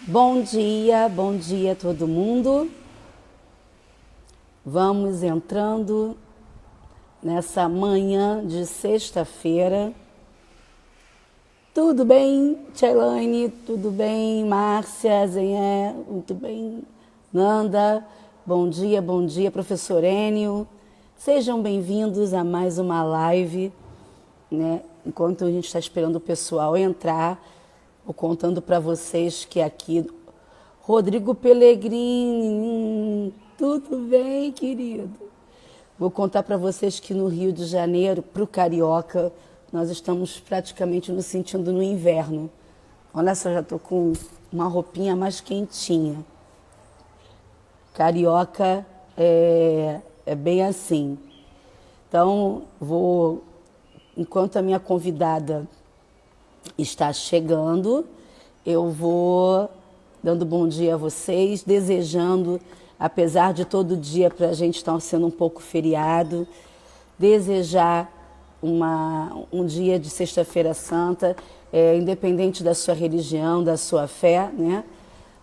Bom dia a todo mundo. Vamos entrando nessa manhã de sexta-feira. Tudo bem, Tchailane? Tudo bem, Márcia, Zené? Muito bem, Nanda? Bom dia, professor Enio. Sejam bem-vindos a mais uma live, né? Enquanto a gente está esperando o pessoal entrar, vou contando para vocês que aqui Rodrigo Pellegrini, tudo bem, querido? Vou contar para vocês que no Rio de Janeiro, para o carioca, nós estamos praticamente nos sentindo no inverno. Olha só, já estou com uma roupinha mais quentinha. Carioca é bem assim. Então, enquanto a minha convidada está chegando, eu vou dando bom dia a vocês, desejando, apesar de todo dia para a gente estar sendo um pouco feriado, desejar um dia de Sexta-feira Santa, independente da sua religião, da sua fé, né?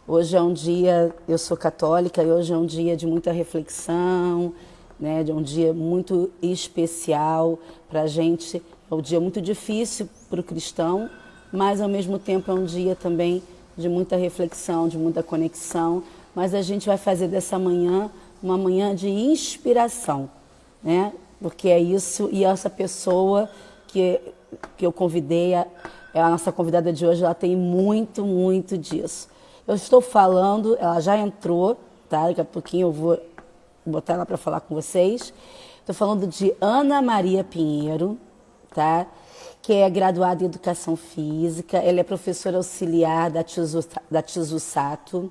Hoje é um dia, eu sou católica, e hoje é um dia de muita reflexão, né? De um dia muito especial para a gente. É um dia muito difícil para o cristão, mas ao mesmo tempo é um dia também de muita reflexão, de muita conexão. Mas a gente vai fazer dessa manhã uma manhã de inspiração, né? Porque é isso, e essa pessoa que eu convidei, a nossa convidada de hoje, ela tem muito disso. Eu estou falando, ela já entrou, tá? Daqui a pouquinho eu vou botar ela para falar com vocês. Estou falando de Ana Maria Pinheiro, tá? Que é graduada em Educação Física, ela é professora auxiliar da Tizusato,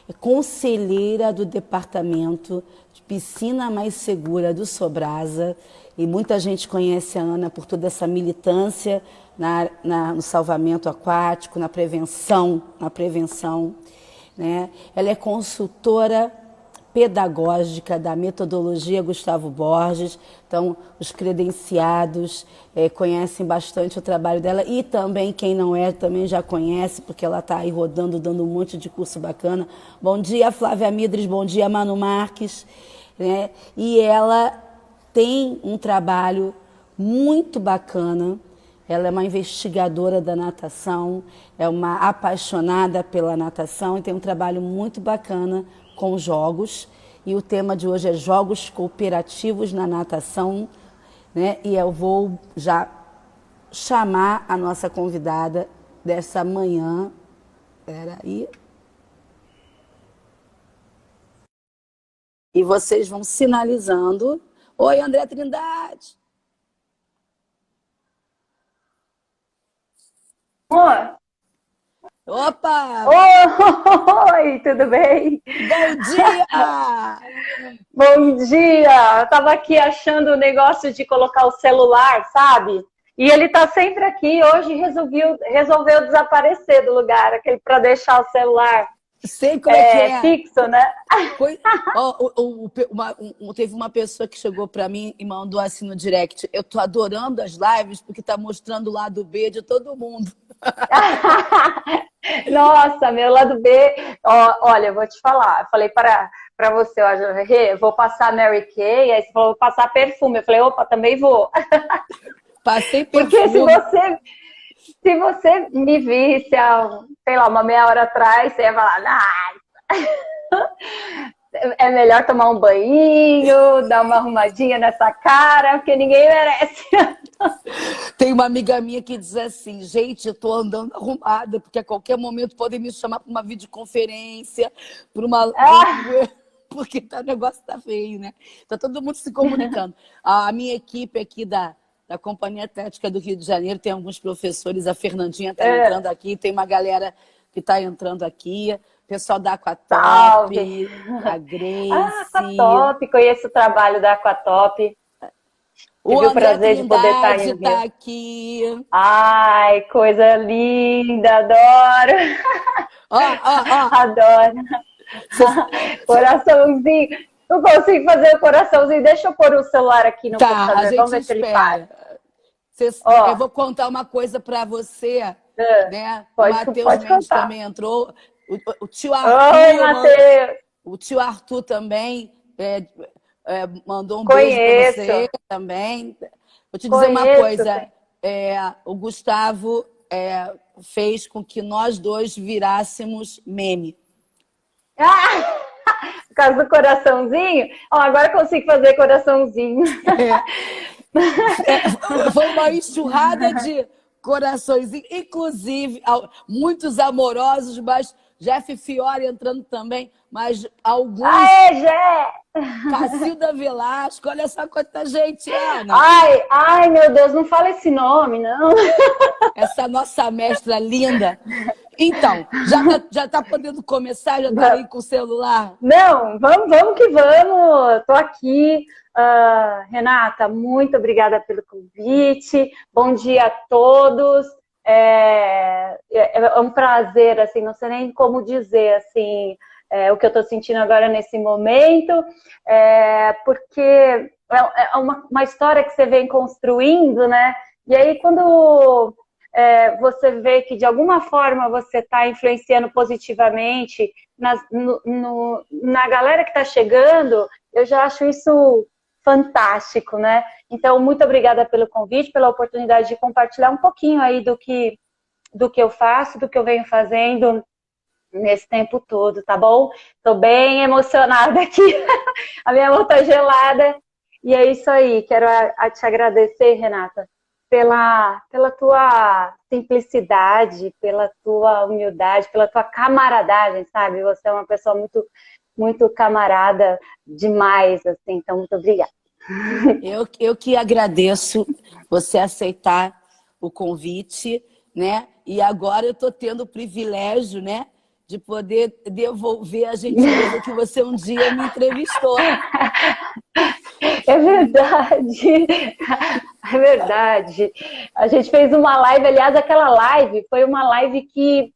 é conselheira do Departamento de Piscina Mais Segura do Sobrasa, e muita gente conhece a Ana por toda essa militância no salvamento aquático, na prevenção, né? Ela é consultora pedagógica da metodologia Gustavo Borges, então os credenciados conhecem bastante o trabalho dela, e também quem não é também já conhece, porque ela está aí rodando, dando um monte de curso bacana. Bom dia, Flávia Midres, bom dia, Manu Marques, né? E ela tem um trabalho muito bacana. Ela é uma investigadora da natação, é uma apaixonada pela natação e tem um trabalho muito bacana com jogos. E o tema de hoje é Jogos Cooperativos na Natação, né? E eu vou já chamar a nossa convidada dessa manhã. Espera aí. E vocês vão sinalizando. Oi, André Trindade. Amor. Opa! Oi, tudo bem? Bom dia! Bom dia! Eu tava aqui achando o negócio de colocar o celular, sabe? E ele tá sempre aqui. Hoje resolveu desaparecer do lugar, aquele para deixar o celular Sei como é que é. Fixo, né? Teve uma pessoa que chegou para mim e mandou assim no direct: eu tô adorando as lives porque tá mostrando o lado B de todo mundo. Nossa, meu lado B. Olha, eu vou te falar. Eu falei para você, ó, vou passar Mary Kay. Aí você falou, vou passar perfume. Eu falei, opa, também vou. Passei perfume. Porque se você me visse há, sei lá, uma meia hora atrás, você ia falar, é melhor tomar um banho, dar uma arrumadinha nessa cara, porque ninguém merece. Tem uma amiga minha que diz assim: gente, eu tô andando arrumada, porque a qualquer momento podem me chamar para uma videoconferência, para uma... porque o negócio tá feio, né? Tá todo mundo se comunicando. A minha equipe aqui da Companhia Atlética do Rio de Janeiro tem alguns professores, a Fernandinha está entrando aqui, tem uma galera que está entrando aqui, o pessoal da Aquatop, a Grace. Aquatop, conheço o trabalho da Aquatop. Tive o prazer de poder estar aí. Tá aqui. Ai, coisa linda, adoro. Adoro. Coraçãozinho. Não consigo fazer o coraçãozinho. Deixa eu pôr o celular aqui no computador. Vamos ver se ele faz. Eu vou contar uma coisa para você, né? Pode, o Matheus Mendes também entrou. o tio Oi, Arthur, Matheus! o tio Arthur também mandou um beijo para você Conheço, também. Vou te dizer uma conheço. coisa, o Gustavo fez com que nós dois virássemos meme. Ah! Por causa do coraçãozinho? Ó, agora eu consigo fazer coraçãozinho. Foi uma enxurrada de corações, inclusive muitos amorosos, mas Jeff Fiore entrando também, mas alguns... Aê, Jé! Cacilda Velasco, olha só quanta gente, Ana. Ai, meu Deus, não fala esse nome, não. Essa nossa mestra linda. Então, já tá podendo começar? Já tá aí com o celular? Não, vamos que vamos. Tô aqui. Renata, muito obrigada pelo convite. Bom dia a todos. É um prazer, assim, não sei nem como dizer, assim, o que eu estou sentindo agora nesse momento, porque é uma história que você vem construindo, né? E aí, quando você vê que, de alguma forma, você está influenciando positivamente na galera que está chegando, eu já acho isso fantástico, né? Então, muito obrigada pelo convite, pela oportunidade de compartilhar um pouquinho aí do que eu faço, do que eu venho fazendo nesse tempo todo, tá bom? Tô bem emocionada aqui, a minha mão tá gelada. E é isso aí, quero te agradecer, Renata, pela tua simplicidade, pela tua humildade, pela tua camaradagem, sabe? Você é uma pessoa muito, muito camarada demais, assim, então muito obrigada. Eu que agradeço você aceitar o convite, né? E agora eu estou tendo o privilégio, né, de poder devolver a gentileza que você um dia me entrevistou. É verdade, é verdade. A gente fez uma live, aliás, aquela live foi uma live que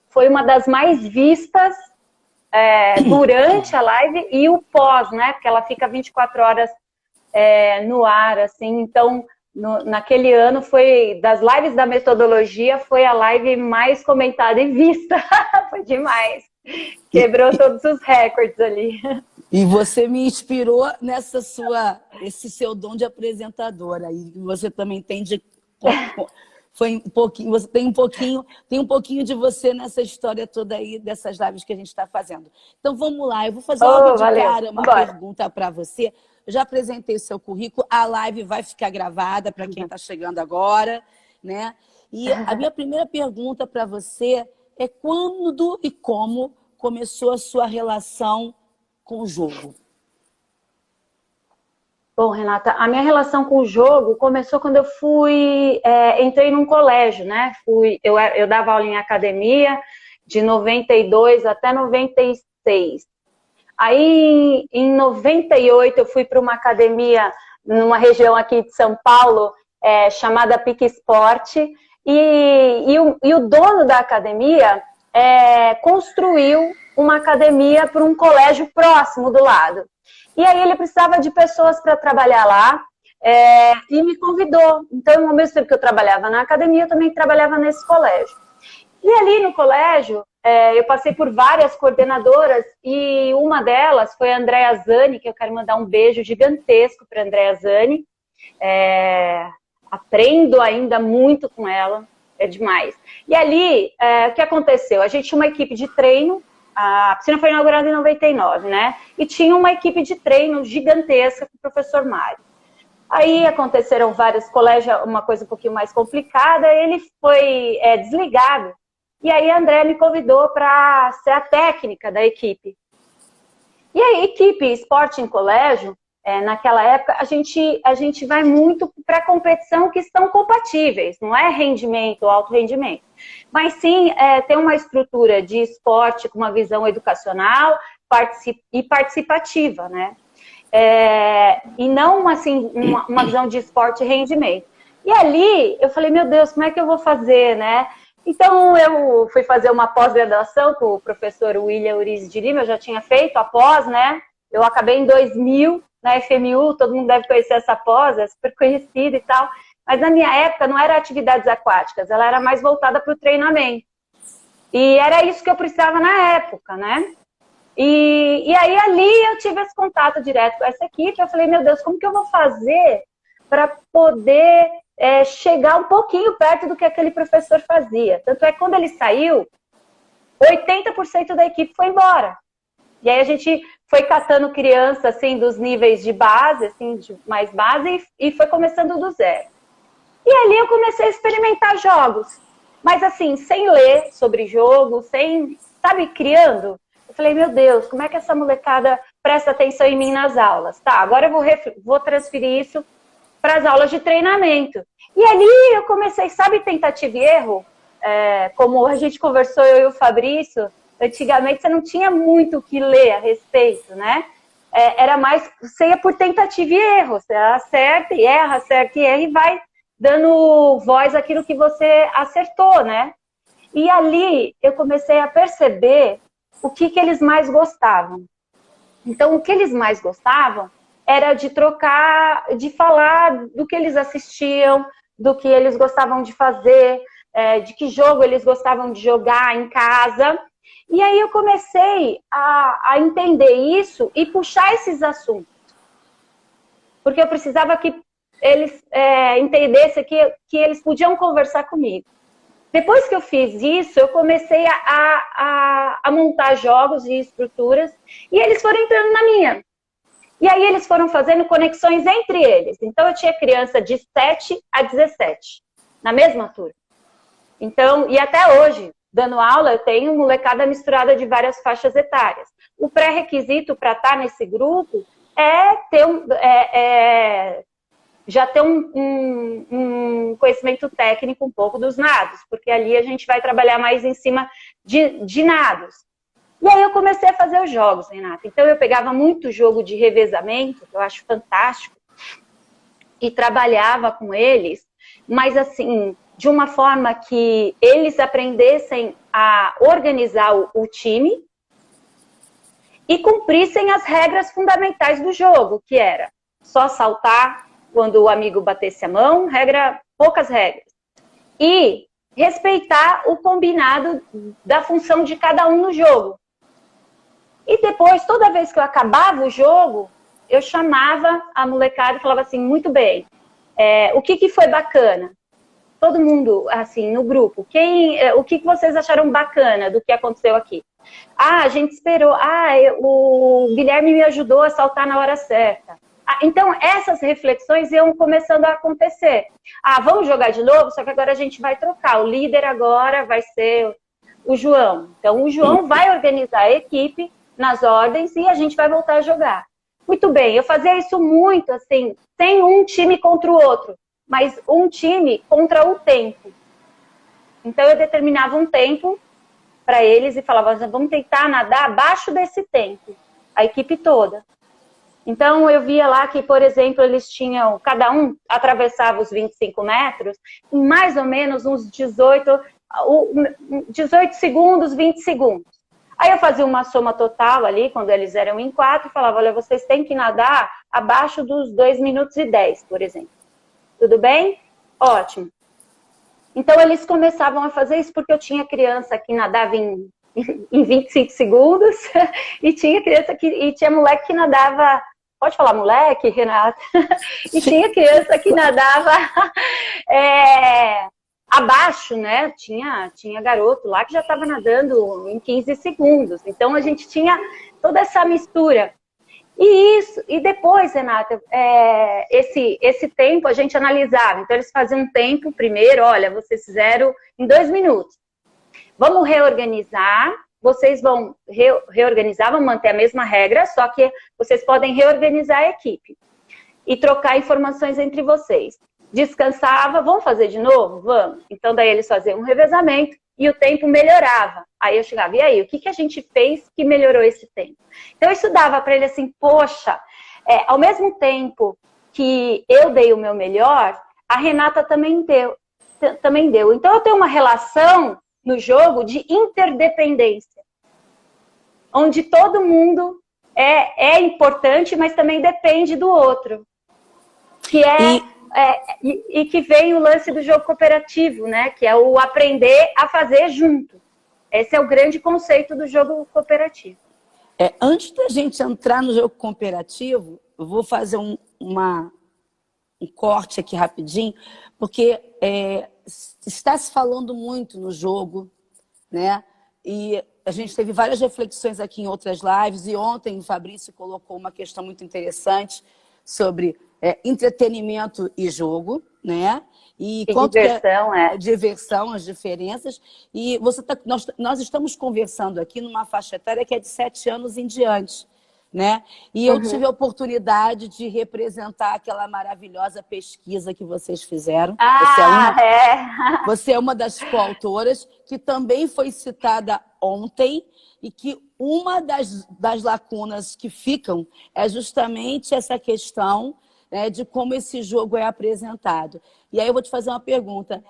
foi uma das mais vistas durante a live e o pós, né? Porque ela fica 24 horas no ar, assim. Então, naquele ano, foi das lives da metodologia, foi a live mais comentada e vista. Foi demais. Quebrou todos os recordes ali. E você me inspirou esse seu dom de apresentadora. E você também tem foi um pouquinho, você tem um pouquinho de você nessa história toda aí, dessas lives que a gente está fazendo. Então vamos lá, eu vou fazer logo de cara uma pergunta para você. Eu já apresentei o seu currículo, a live vai ficar gravada para quem está chegando agora, né? E a minha primeira pergunta para você é quando e como começou a sua relação com o jogo? Bom, Renata, a minha relação com o jogo começou quando eu entrei num colégio, né? Eu dava aula em academia de 92 até 96. Aí, em 98, eu fui para uma academia numa região aqui de São Paulo, chamada Pique Esporte, e o dono da academia construiu uma academia para um colégio próximo do lado. E aí ele precisava de pessoas para trabalhar lá e me convidou. Então, ao mesmo tempo que eu trabalhava na academia, eu também trabalhava nesse colégio. E ali no colégio, eu passei por várias coordenadoras e uma delas foi a Andréa Zani, que eu quero mandar um beijo gigantesco para a Andréa Zani. Aprendo ainda muito com ela, é demais. E ali, o que aconteceu? A gente tinha uma equipe de treino, a piscina foi inaugurada em 99, né? E tinha uma equipe de treino gigantesca com o professor Mário. Aí aconteceram vários colégios, uma coisa um pouquinho mais complicada, ele foi desligado. E aí a André me convidou para ser a técnica da equipe. E a equipe esporte em colégio, naquela época, a gente vai muito para competição que são compatíveis, não é rendimento, alto rendimento. Mas sim, tem uma estrutura de esporte com uma visão educacional e participativa, né? E não assim, uma visão de esporte e rendimento. E ali, eu falei, meu Deus, como é que eu vou fazer, né? Então, eu fui fazer uma pós-graduação com o professor William Uriz de Lima, eu já tinha feito a pós, né? Eu acabei em 2000, na FMU, todo mundo deve conhecer essa pós, é super conhecida e tal. Mas na minha época não era atividades aquáticas, ela era mais voltada para o treinamento. E era isso que eu precisava na época, né? E aí ali eu tive esse contato direto com essa equipe. Eu falei, meu Deus, como que eu vou fazer para poder chegar um pouquinho perto do que aquele professor fazia? Tanto é que quando ele saiu, 80% da equipe foi embora. E aí a gente foi catando criança, assim, dos níveis de base, assim, de mais base, e foi começando do zero. E ali eu comecei a experimentar jogos. Mas assim, sem ler sobre jogo, sem, sabe, criando. Eu falei, meu Deus, como é que essa molecada presta atenção em mim nas aulas? Tá, agora eu vou transferir isso para as aulas de treinamento. E ali eu comecei, sabe, tentativa e erro? Como a gente conversou, eu e o Fabrício, antigamente você não tinha muito o que ler a respeito, né? Era mais, você ia por tentativa e erro, você acerta e erra e vai dando voz àquilo que você acertou, né? E ali eu comecei a perceber o que eles mais gostavam. Então, o que eles mais gostavam era de trocar, de falar do que eles assistiam, do que eles gostavam de fazer, de que jogo eles gostavam de jogar em casa. E aí eu comecei a entender isso e puxar esses assuntos. Porque eu precisava que eles entendessem que eles podiam conversar comigo. Depois que eu fiz isso, eu comecei a montar jogos e estruturas, e eles foram entrando na minha. E aí eles foram fazendo conexões entre eles. Então eu tinha criança de 7 a 17, na mesma turma. Então, e até hoje, dando aula, eu tenho molecada misturada de várias faixas etárias. O pré-requisito para estar nesse grupo é ter já ter um conhecimento técnico um pouco dos nados, porque ali a gente vai trabalhar mais em cima de nados. E aí eu comecei a fazer os jogos, Renata. Então eu pegava muito jogo de revezamento, que eu acho fantástico, e trabalhava com eles, mas assim, de uma forma que eles aprendessem a organizar o time e cumprissem as regras fundamentais do jogo, que era só saltar quando o amigo batesse a mão, poucas regras. E respeitar o combinado da função de cada um no jogo. E depois, toda vez que eu acabava o jogo, eu chamava a molecada e falava assim, muito bem, o que foi bacana? Todo mundo, assim, no grupo, o que vocês acharam bacana do que aconteceu aqui? A gente esperou, o Guilherme me ajudou a saltar na hora certa. Então, essas reflexões iam começando a acontecer. Vamos jogar de novo, só que agora a gente vai trocar. O líder agora vai ser o João. Então, o João vai organizar a equipe nas ordens e a gente vai voltar a jogar. Muito bem, eu fazia isso muito, assim, sem um time contra o outro, mas um time contra o tempo. Então, eu determinava um tempo para eles e falava, vamos tentar nadar abaixo desse tempo, a equipe toda. Então, eu via lá que, por exemplo, eles tinham, cada um atravessava os 25 metros em mais ou menos uns 18 segundos, 20 segundos. Aí eu fazia uma soma total ali, quando eles eram em 4, e falava, olha, vocês têm que nadar abaixo dos 2 minutos e 10, por exemplo. Tudo bem? Ótimo. Então, eles começavam a fazer isso porque eu tinha criança que nadava em 25 segundos e tinha moleque que nadava... Pode falar moleque, Renata? E tinha criança que nadava abaixo, né? Tinha garoto lá que já estava nadando em 15 segundos. Então, a gente tinha toda essa mistura. E depois, Renata, esse tempo a gente analisava. Então, eles faziam um tempo primeiro, olha, vocês fizeram em 2 minutos. Vamos reorganizar. Vocês vão reorganizar, vão manter a mesma regra, só que vocês podem reorganizar a equipe e trocar informações entre vocês. Descansava, vamos fazer de novo? Vamos. Então, daí eles faziam um revezamento e o tempo melhorava. Aí eu chegava, e aí, o que a gente fez que melhorou esse tempo? Então, isso dava para ele assim, poxa, ao mesmo tempo que eu dei o meu melhor, a Renata também deu. Então, eu tenho uma relação no jogo de interdependência, onde todo mundo é importante, mas também depende do outro. E que vem o lance do jogo cooperativo, né? Que é o aprender a fazer junto. Esse é o grande conceito do jogo cooperativo. Antes da gente entrar no jogo cooperativo, eu vou fazer um corte aqui rapidinho, porque está se falando muito no jogo, né? E a gente teve várias reflexões aqui em outras lives, e ontem o Fabrício colocou uma questão muito interessante sobre entretenimento e jogo, né? E quanto diversão, diversão, as diferenças. E nós estamos conversando aqui numa faixa etária que é de 7 anos em diante, né? E eu tive a oportunidade de representar aquela maravilhosa pesquisa que vocês fizeram. Você é uma das coautoras, que também foi citada ontem, e que uma das lacunas que ficam é justamente essa questão, né, de como esse jogo é apresentado. E aí eu vou te fazer uma pergunta.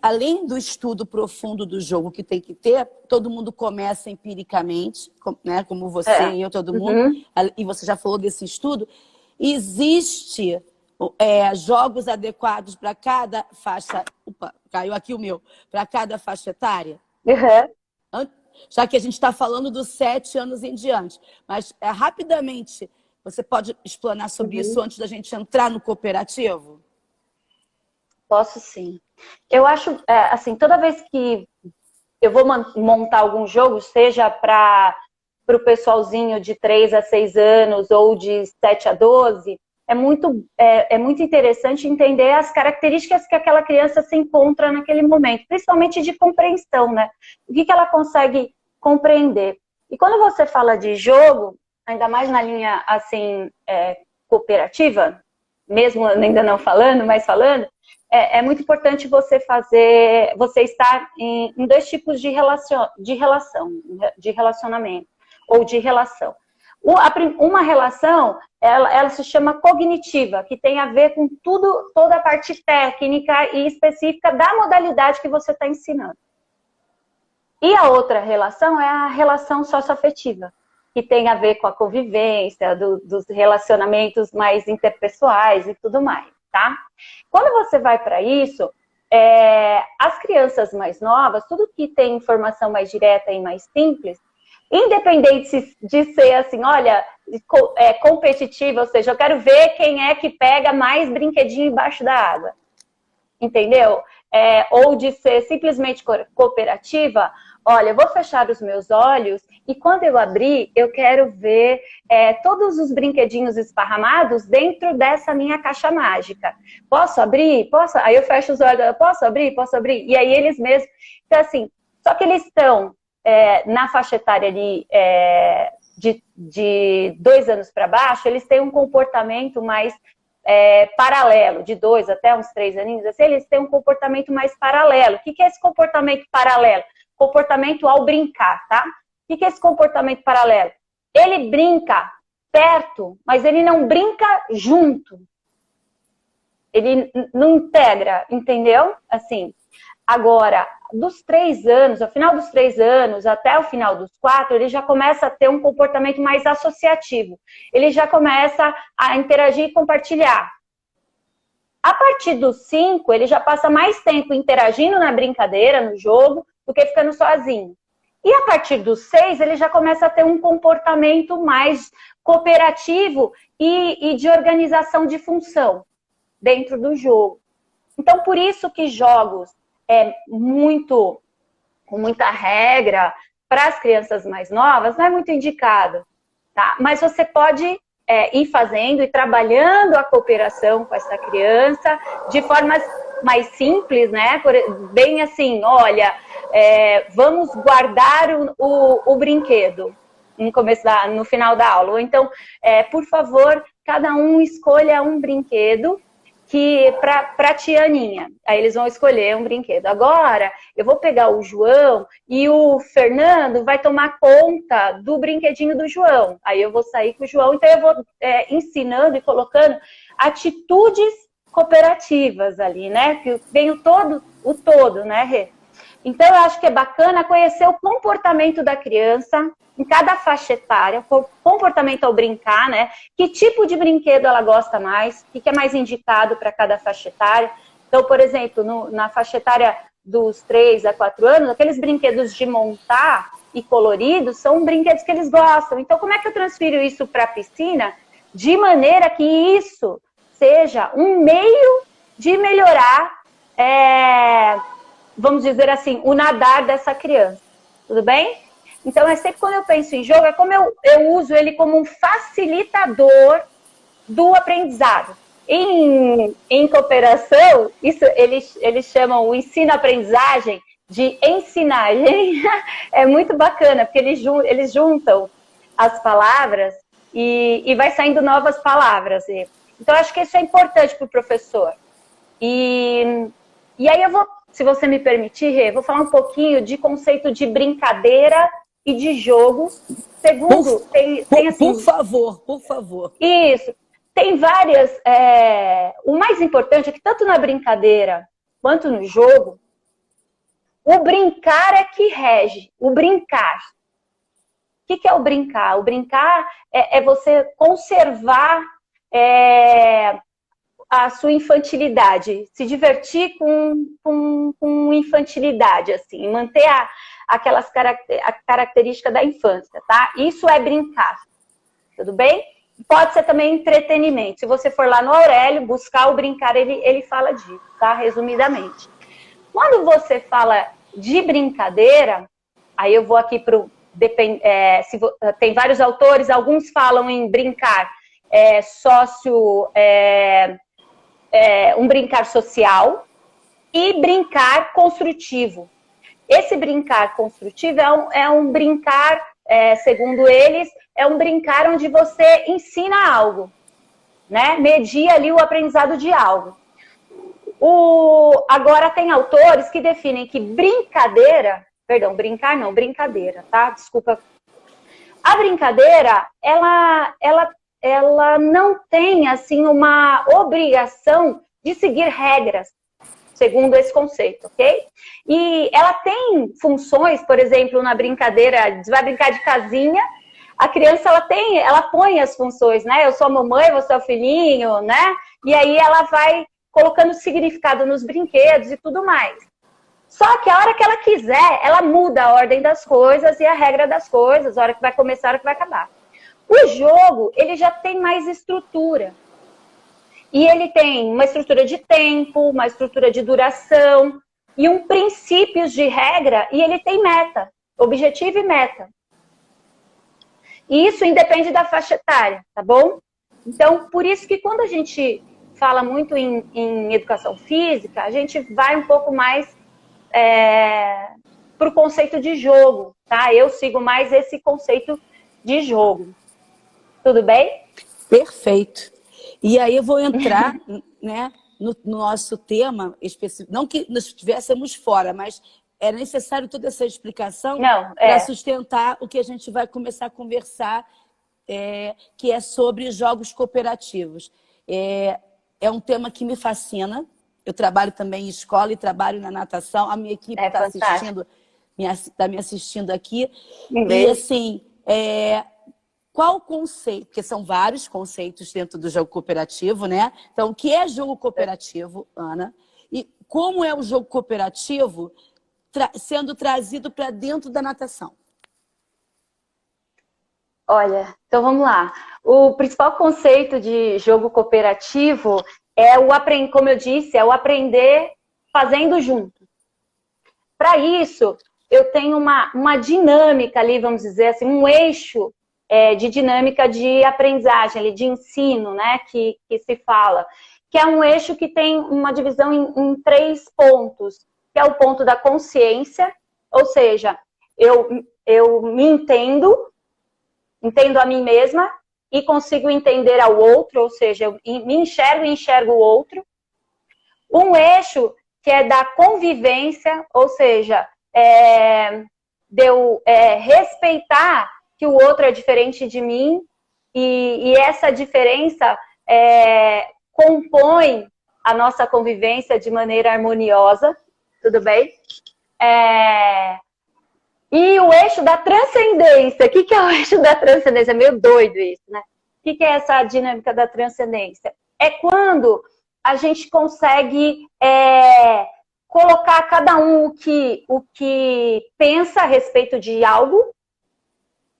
Além do estudo profundo do jogo que tem que ter, todo mundo começa empiricamente, né, como você e eu, todo mundo, e você já falou desse estudo, existe jogos adequados para cada faixa... Opa, caiu aqui o meu. Para cada faixa etária? Já que a gente está falando dos 7 anos em diante. Mas, rapidamente, você pode explanar sobre isso antes da gente entrar no cooperativo? Posso sim. Eu acho, assim, toda vez que eu vou montar algum jogo, seja para o pessoalzinho de 3 a 6 anos ou de 7 a 12, é muito interessante entender as características que aquela criança se encontra naquele momento, principalmente de compreensão, né? O que ela consegue compreender. E quando você fala de jogo, ainda mais na linha, assim, cooperativa, mesmo ainda não falando, mas falando, é muito importante você estar em 2 tipos de relacionamento, ou de relação. Uma relação, ela se chama cognitiva, que tem a ver com toda a parte técnica e específica da modalidade que você está ensinando. E a outra relação é a relação socioafetiva, que tem a ver com a convivência, dos relacionamentos mais interpessoais e tudo mais, tá? Quando você vai para isso, as crianças mais novas, tudo que tem informação mais direta e mais simples, independente de ser assim, olha, competitiva, ou seja, eu quero ver quem é que pega mais brinquedinho embaixo da água, entendeu? Ou de ser simplesmente cooperativa, olha, eu vou fechar os meus olhos e quando eu abrir, eu quero ver todos os brinquedinhos esparramados dentro dessa minha caixa mágica. Posso abrir? Posso? Aí eu fecho os olhos, posso abrir? Posso abrir? E aí eles mesmos... Então, assim, só que eles estão na faixa etária ali, de 2 anos para baixo, eles têm um comportamento mais paralelo, de 2 até uns 3 aninhos, assim, eles têm um comportamento mais paralelo. O que é esse comportamento paralelo? Comportamento ao brincar, tá? O que é esse comportamento paralelo? Ele brinca perto, mas ele não brinca junto. Ele não integra, entendeu? Assim, agora, dos 3 anos, ao final dos 3 anos até o final dos 4, ele já começa a ter um comportamento mais associativo. Ele já começa a interagir e compartilhar. A partir dos 5, ele já passa mais tempo interagindo na brincadeira, no jogo, do que ficando sozinho. E a partir dos 6, ele já começa a ter um comportamento mais cooperativo e de organização de função dentro do jogo. Então, por isso que jogos com muita regra para as crianças mais novas não é muito indicado, tá? Mas você pode ir fazendo e trabalhando a cooperação com essa criança de formas mais simples, né? Bem assim, olha, vamos guardar o brinquedo no final da aula. Ou então, por favor, cada um escolha um brinquedo para a tia Aninha. Aí eles vão escolher um brinquedo. Agora, eu vou pegar o João e o Fernando vai tomar conta do brinquedinho do João. Aí eu vou sair com o João. Então, eu vou ensinando e colocando atitudes cooperativas ali, né? Que vem o todo, né, Rê? Então, eu acho que é bacana conhecer o comportamento da criança em cada faixa etária, o comportamento ao brincar, né? Que tipo de brinquedo ela gosta mais, o que é mais indicado para cada faixa etária. Então, por exemplo, na faixa etária dos 3 a 4 anos, aqueles brinquedos de montar e coloridos são brinquedos que eles gostam. Então, como é que eu transfiro isso para a piscina de maneira que isso seja um meio de melhorar, vamos dizer assim, o nadar dessa criança? Tudo bem? Então, é sempre quando eu penso em jogo, é como eu uso ele como um facilitador do aprendizado. Em cooperação, isso eles chamam o ensino-aprendizagem de ensinagem. É muito bacana, porque eles juntam as palavras e vai saindo novas palavras. Então, acho que isso é importante para o professor. E aí eu vou, se você me permitir, Rê, vou falar um pouquinho de conceito de brincadeira e de jogo. Segundo, tem assim... Por favor. Isso. Tem várias... o mais importante é que tanto na brincadeira quanto no jogo, o brincar é que rege. O brincar. O que é o brincar? O brincar é você conservar a sua infantilidade. Se divertir com infantilidade, assim. Manter aquelas características da infância, tá? Isso é brincar. Tudo bem? Pode ser também entretenimento. Se você for lá no Aurélio, buscar o brincar, ele fala disso, tá? Resumidamente. Quando você fala de brincadeira, aí eu vou aqui para tem vários autores, alguns falam em brincar um brincar social e brincar construtivo. Esse brincar construtivo é um brincar, segundo eles, é um brincar onde você ensina algo, né? Media ali o aprendizado de algo. Agora tem autores que definem que brincadeira, perdão, brincar não, brincadeira, tá? Desculpa. A brincadeira, ela não tem, assim, uma obrigação de seguir regras, segundo esse conceito, ok? E ela tem funções, por exemplo, na brincadeira, você vai brincar de casinha, a criança, ela põe as funções, né? Eu sou a mamãe, você é o filhinho, né? E aí ela vai colocando significado nos brinquedos e tudo mais. Só que a hora que ela quiser, ela muda a ordem das coisas e a regra das coisas, a hora que vai começar, a hora que vai acabar. O jogo, ele já tem mais estrutura. E ele tem uma estrutura de tempo, uma estrutura de duração e um princípios de regra, e ele tem meta, objetivo e meta. E isso independe da faixa etária, tá bom? Então, por isso que quando a gente fala muito em educação física, a gente vai um pouco mais para o conceito de jogo, tá? Eu sigo mais esse conceito de jogo. Tudo bem? Perfeito. E aí eu vou entrar né, no nosso tema específico. Não que nós estivéssemos fora, mas é necessário toda essa explicação para sustentar o que a gente vai começar a conversar, que é sobre jogos cooperativos. É um tema que me fascina. Eu trabalho também em escola e trabalho na natação. A minha equipe está me assistindo aqui. E assim, qual o conceito? Porque são vários conceitos dentro do jogo cooperativo, né? Então, o que é jogo cooperativo, Ana? E como é o jogo cooperativo sendo trazido para dentro da natação? Olha, então vamos lá. O principal conceito de jogo cooperativo como eu disse, é o aprender fazendo junto. Para isso, eu tenho uma dinâmica ali, vamos dizer assim, um eixo de dinâmica de aprendizagem, de ensino, né, que se fala, que é um eixo que tem uma divisão em 3 pontos, que é o ponto da consciência, ou seja, eu me entendo a mim mesma e consigo entender ao outro, ou seja, eu me enxergo e enxergo o outro. Um eixo que é da convivência, ou seja, de eu respeitar que o outro é diferente de mim e essa diferença compõe a nossa convivência de maneira harmoniosa, tudo bem? E o eixo da transcendência. O que é o eixo da transcendência? É meio doido isso, né? O que é essa dinâmica da transcendência? É quando a gente consegue colocar cada um o que pensa a respeito de algo,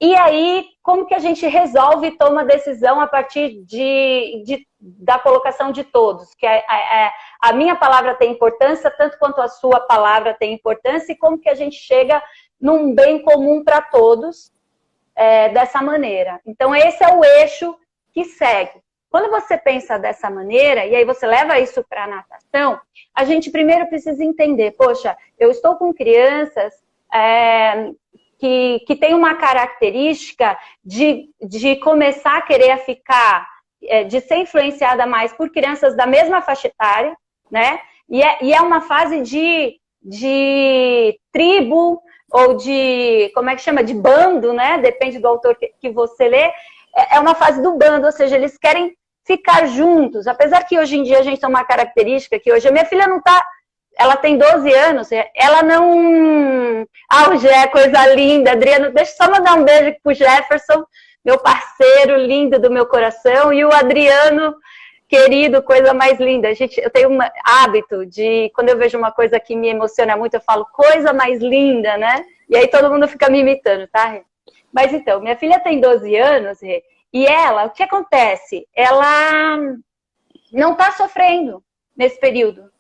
e aí como que a gente resolve e toma decisão a partir da colocação de todos, que a minha palavra tem importância, tanto quanto a sua palavra tem importância, e como que a gente chega num bem comum para todos dessa maneira. Então esse é o eixo que segue. Quando você pensa dessa maneira, e aí você leva isso para a natação, a gente primeiro precisa entender, poxa, eu estou com crianças que tem uma característica de começar a querer ficar, de ser influenciada mais por crianças da mesma faixa etária, né? E é uma fase de tribo, ou de, como é que chama? De bando, né? Depende do autor que você lê. É uma fase do bando, ou seja, eles querem ficar juntos. Apesar que hoje em dia a gente tem uma característica que hoje a minha filha não tá... Ela tem 12 anos, ela não... Ah, o Gé, coisa linda. Adriano, deixa eu só mandar um beijo pro Jefferson, meu parceiro lindo do meu coração, e o Adriano, querido, coisa mais linda. Gente, eu tenho um hábito de, quando eu vejo uma coisa que me emociona muito, eu falo, coisa mais linda, né? E aí todo mundo fica me imitando, tá, Rê? Mas então, minha filha tem 12 anos, Rê, e ela, o que acontece? Ela não tá sofrendo nesse período.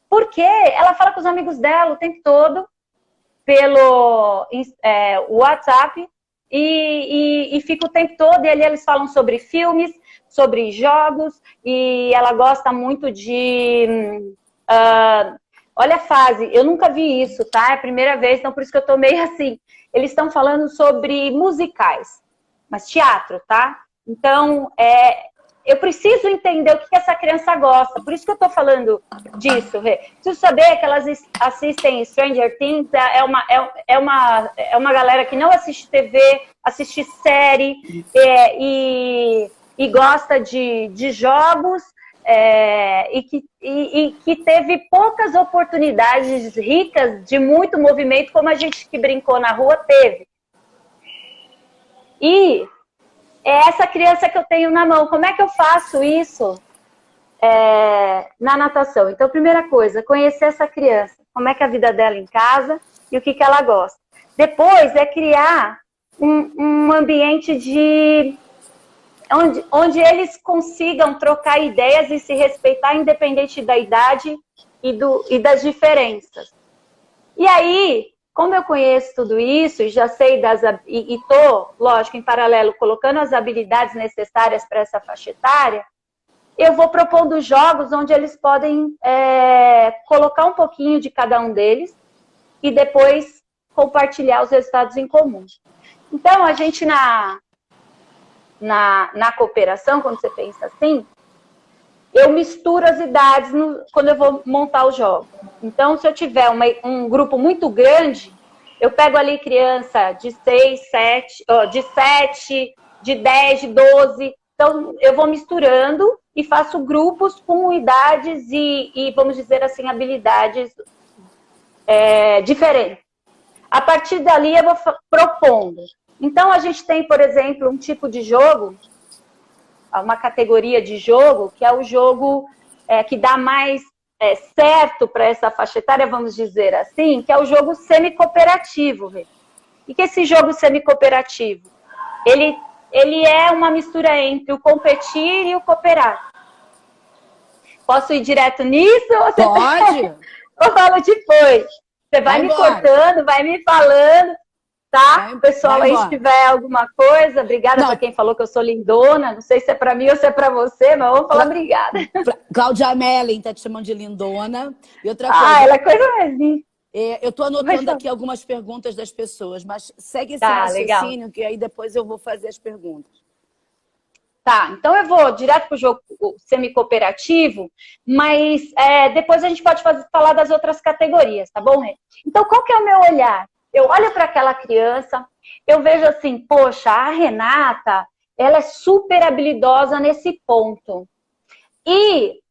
Porque ela fala com os amigos dela o tempo todo, pelo WhatsApp, e fica o tempo todo, e ali eles falam sobre filmes, sobre jogos, e ela gosta muito de... olha a fase, eu nunca vi isso, tá? É a primeira vez, então por isso que eu tô meio assim. Eles estão falando sobre musicais, mas teatro, tá? Então, eu preciso entender o que essa criança gosta. Por isso que eu tô falando disso, Rê. Preciso saber que elas assistem Stranger Things, é uma galera que não assiste TV, assiste série, e gosta de jogos, e que teve poucas oportunidades ricas de muito movimento, como a gente que brincou na rua teve. E é essa criança que eu tenho na mão. Como é que eu faço isso na natação? Então, primeira coisa, conhecer essa criança. Como é que é a vida dela em casa e o que ela gosta. Depois é criar um ambiente onde eles consigam trocar ideias e se respeitar, independente da idade e das diferenças. E aí, como eu conheço tudo isso e já sei e estou, lógico, em paralelo, colocando as habilidades necessárias para essa faixa etária, eu vou propondo jogos onde eles podem colocar um pouquinho de cada um deles e depois compartilhar os resultados em comum. Então, a gente na cooperação, quando você pensa assim, eu misturo as idades quando eu vou montar o jogo. Então, se eu tiver um grupo muito grande, eu pego ali criança de 6, 7, de 7, de 10, de 12. Então, eu vou misturando e faço grupos com idades e vamos dizer assim, habilidades diferentes. A partir dali, eu vou propondo. Então, a gente tem, por exemplo, um tipo de jogo, uma categoria de jogo, que é o jogo que dá mais certo para essa faixa etária, vamos dizer assim, que é o jogo semi-cooperativo. E que esse jogo semi-cooperativo, ele é uma mistura entre o competir e o cooperar. Posso ir direto nisso? Ou você Pode. Eu falo depois. Você vai me cortando, vai me falando. Tá? Pessoal, aí se tiver alguma coisa, obrigada para quem falou que eu sou lindona. Não sei se é para mim ou se é para você, mas vamos falar obrigada. Cláudia Melling tá te chamando de lindona. E outra coisa. Ela é coisa mais linda. Eu tô anotando aqui algumas perguntas das pessoas, mas segue esse raciocínio, legal, que aí depois eu vou fazer as perguntas. Tá, então eu vou direto pro jogo semi-cooperativo, mas depois a gente pode falar das outras categorias, tá bom, Rê? Então, qual que é o meu olhar? Eu olho para aquela criança, eu vejo assim, poxa, a Renata, ela é super habilidosa nesse ponto. E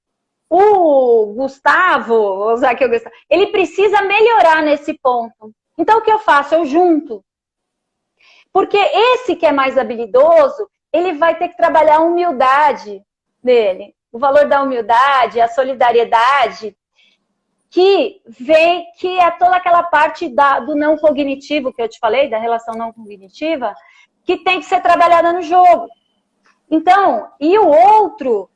o Gustavo, vou usar aqui o Gustavo, ele precisa melhorar nesse ponto. Então, o que eu faço? Eu junto. Porque esse que é mais habilidoso, ele vai ter que trabalhar a humildade dele. O valor da humildade, a solidariedade. que vem, que é toda aquela parte do não cognitivo que eu te falei, da relação não cognitiva, que tem que ser trabalhada no jogo. Então, e o outro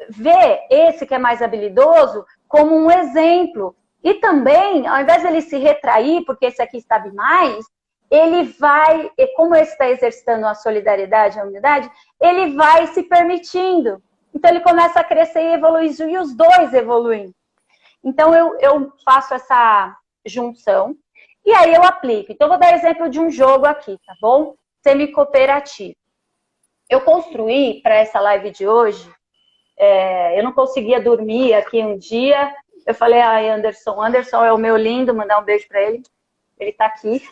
vê esse que é mais habilidoso como um exemplo. E também, ao invés de ele se retrair, porque esse aqui sabe mais, ele vai, como esse está exercitando a solidariedade, a humildade, ele vai se permitindo. Então, ele começa a crescer e evoluir, e os dois evoluem. Então, eu faço essa junção, e aí eu aplico. Então, vou dar exemplo de um jogo aqui, tá bom? Semi-cooperativo. Eu construí para essa live de hoje, eu não conseguia dormir aqui um dia, eu falei, ai, Anderson é o meu lindo, mandar um beijo para ele, ele tá aqui.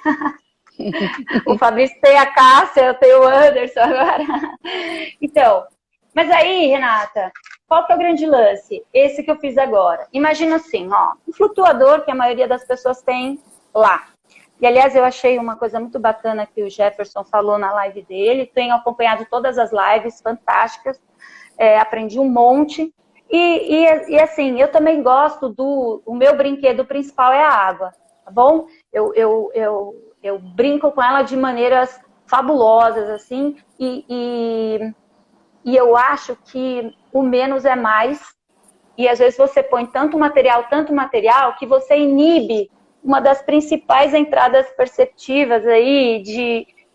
O Fabrício tem a Cássia, eu tenho o Anderson agora. Então, mas aí, Renata, qual que é o grande lance? Esse que eu fiz agora. Imagina assim, ó, um flutuador que a maioria das pessoas tem lá. E, aliás, eu achei uma coisa muito bacana que o Jefferson falou na live dele. Tenho acompanhado todas as lives, fantásticas. Aprendi um monte. E assim, eu também gosto o meu brinquedo principal é a água, tá bom? Eu brinco com ela de maneiras fabulosas, assim. E eu acho que o menos é mais. E, às vezes, você põe tanto material, que você inibe uma das principais entradas perceptivas aí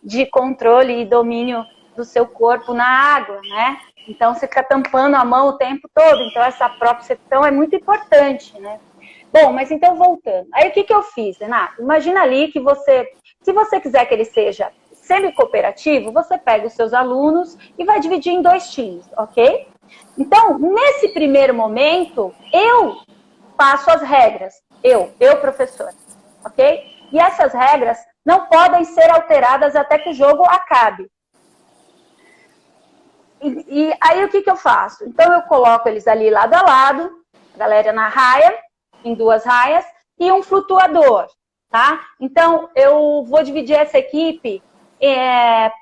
de controle e domínio do seu corpo na água, né? Então, você fica tampando a mão o tempo todo. Então, essa propriocepção é muito importante, né? Bom, mas então, voltando. Aí, o que eu fiz, Renato? Imagina ali que se você quiser que ele seja semi-cooperativo, você pega os seus alunos e vai dividir em 2 times, ok? Então, nesse primeiro momento, eu passo as regras. Eu, professora, ok? E essas regras não podem ser alteradas até que o jogo acabe. E aí, o que eu faço? Então, eu coloco eles ali lado a lado, a galera na raia, em 2 raias, e um flutuador, tá? Então, eu vou dividir essa equipe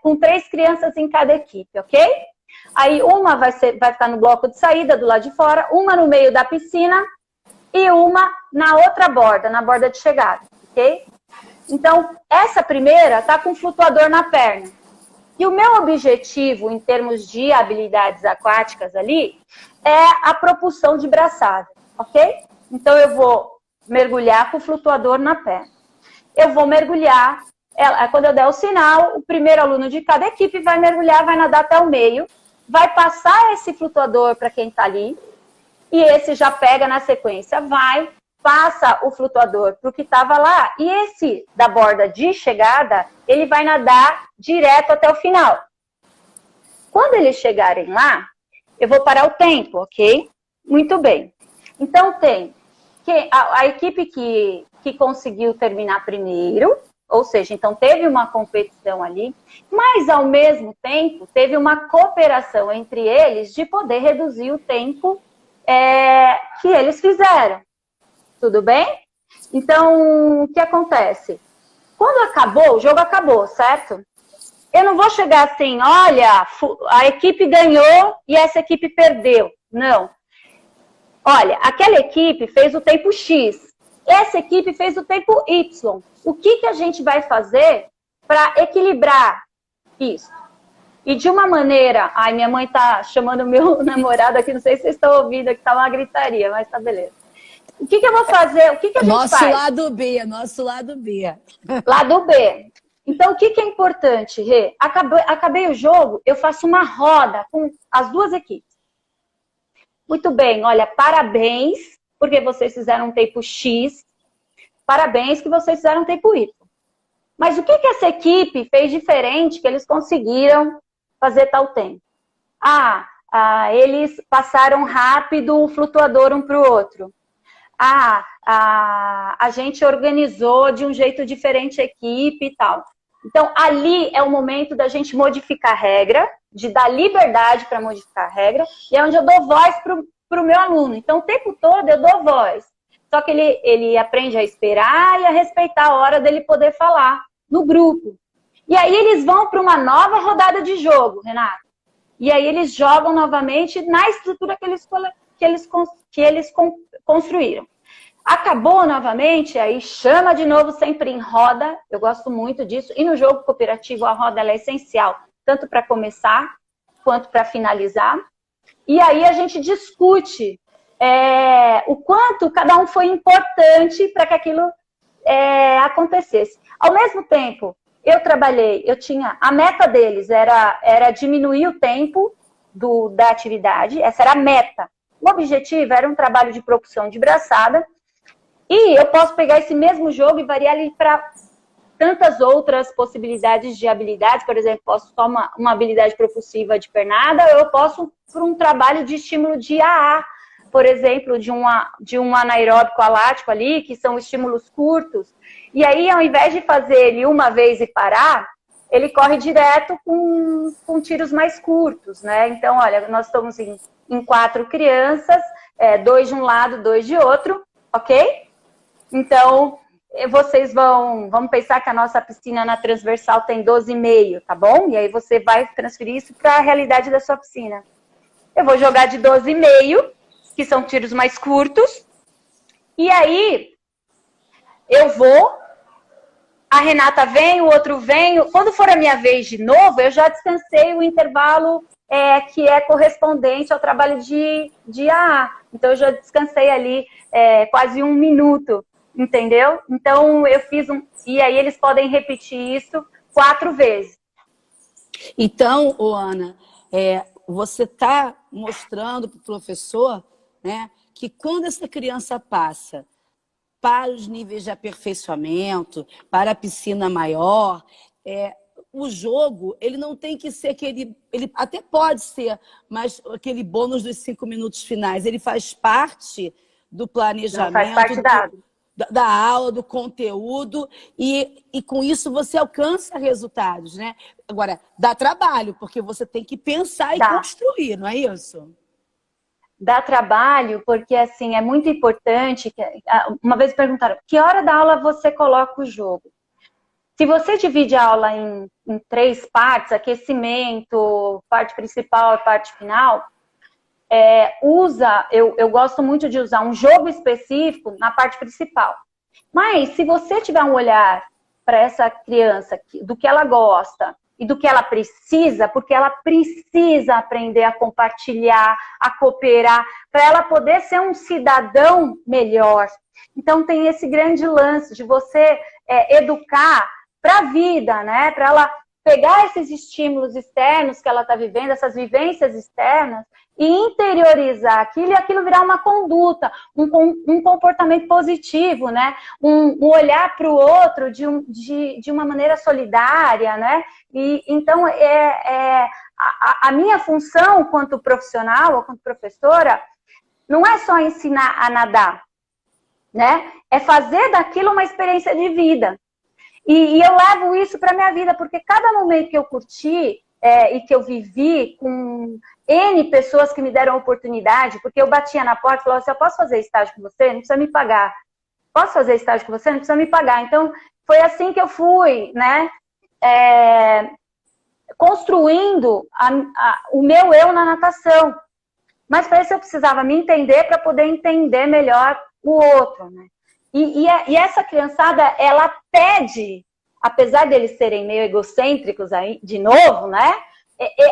com 3 crianças em cada equipe, ok? Aí, uma vai ficar no bloco de saída, do lado de fora, uma no meio da piscina, e uma na outra borda, na borda de chegada, ok? Então, essa primeira está com o flutuador na perna. E o meu objetivo, em termos de habilidades aquáticas ali, é a propulsão de braçada, ok? Então, eu vou mergulhar com o flutuador na perna. Eu vou mergulhar, quando eu der o sinal, o primeiro aluno de cada equipe vai mergulhar, vai nadar até o meio, vai passar esse flutuador para quem está ali, e esse já pega na sequência, passa o flutuador para o que estava lá, e esse da borda de chegada, ele vai nadar direto até o final. Quando eles chegarem lá, eu vou parar o tempo, ok? Muito bem. Então, tem a equipe que conseguiu terminar primeiro, ou seja, então teve uma competição ali, mas, ao mesmo tempo, teve uma cooperação entre eles de poder reduzir o tempo que eles fizeram. Tudo bem? Então, o que acontece? Quando acabou, o jogo acabou, certo? Eu não vou chegar assim, olha, a equipe ganhou e essa equipe perdeu. Não. Olha, aquela equipe fez o tempo X, essa equipe fez o tempo Y. O que a gente vai fazer para equilibrar isso? E de uma maneira... Ai, minha mãe tá chamando o meu namorado aqui, não sei se vocês estão ouvindo, aqui tá uma gritaria, mas tá beleza. O que eu vou fazer? O que a gente faz? Nosso lado B, nosso lado B. Lado B. Então, o que é importante, Rê? Acabei o jogo, eu faço uma roda com as 2 equipes. Muito bem, olha, parabéns, porque vocês fizeram um tempo X. Parabéns que vocês fizeram um tempo Y. Mas o que essa equipe fez diferente que eles conseguiram fazer tal tempo? Eles passaram rápido o flutuador um para o outro. A gente organizou de um jeito diferente a equipe e tal. Então, ali é o momento da gente modificar a regra, de dar liberdade para modificar a regra, e é onde eu dou voz para o meu aluno. Então, o tempo todo eu dou voz. Só que ele aprende a esperar e a respeitar a hora dele poder falar no grupo. E aí eles vão para uma nova rodada de jogo, Renato. E aí eles jogam novamente na estrutura que eles construíram. Acabou novamente, aí chama de novo sempre em roda. Eu gosto muito disso. E no jogo cooperativo, a roda ela é essencial, tanto para começar quanto para finalizar. E aí a gente discute o quanto cada um foi importante para que aquilo acontecesse. Ao mesmo tempo, eu tinha, a meta deles era diminuir o tempo da atividade, essa era a meta. O objetivo era um trabalho de propulsão de braçada, e eu posso pegar esse mesmo jogo e variar ele para tantas outras possibilidades de habilidades. Por exemplo, posso só uma habilidade propulsiva de pernada, ou eu posso por um trabalho de estímulo de AA, por exemplo, de um anaeróbico alático ali, que são estímulos curtos. E aí, ao invés de fazer ele uma vez e parar, ele corre direto com tiros mais curtos, né? Então, olha, nós estamos em 4 crianças, 2 de um lado, 2 de outro, ok? Então, vocês vamos pensar que a nossa piscina na transversal tem 12,5, tá bom? E aí você vai transferir isso para a realidade da sua piscina. Eu vou jogar de 12,5, que são tiros mais curtos, e aí eu vou, a Renata vem, o outro vem. Quando for a minha vez de novo, eu já descansei o intervalo que é correspondente ao trabalho de AA. Então, eu já descansei ali quase 1 minuto. Entendeu? Então, eu fiz e aí eles podem repetir isso 4 vezes. Então, Ana, você está mostrando para o professor, né, que quando essa criança passa para os níveis de aperfeiçoamento, para a piscina maior, o jogo, ele não tem que ser aquele... Ele até pode ser, mas aquele bônus dos 5 minutos finais, ele faz parte do planejamento... Não, faz parte da aula, do conteúdo, e com isso você alcança resultados, né? Agora, dá trabalho, porque você tem que pensar e construir, não é isso? Dá trabalho, porque assim, é muito importante. Uma vez perguntaram, que hora da aula você coloca o jogo? Se você divide a aula em 3 partes, aquecimento, parte principal e parte final, eu gosto muito de usar um jogo específico na parte principal. Mas se você tiver um olhar para essa criança, do que ela gosta e do que ela precisa, porque ela precisa aprender a compartilhar, a cooperar, para ela poder ser um cidadão melhor. Então tem esse grande lance de você educar para a vida, né? Para ela pegar esses estímulos externos que ela está vivendo, essas vivências externas, e interiorizar aquilo, e aquilo virar uma conduta, um comportamento positivo, né? Um olhar para o outro de uma maneira solidária, né? E, então, a minha função quanto profissional, ou quanto professora, não é só ensinar a nadar, né? É fazer daquilo uma experiência de vida. E eu levo isso para a minha vida, porque cada momento que eu curti e que eu vivi com N pessoas que me deram oportunidade, porque eu batia na porta e falava assim, eu posso fazer estágio com você? Não precisa me pagar. Posso fazer estágio com você? Não precisa me pagar. Então, foi assim que eu fui, né? Construindo o meu eu na natação. Mas para isso eu precisava me entender para poder entender melhor o outro, né? E essa criançada, ela pede, apesar deles serem meio egocêntricos aí, de novo, né?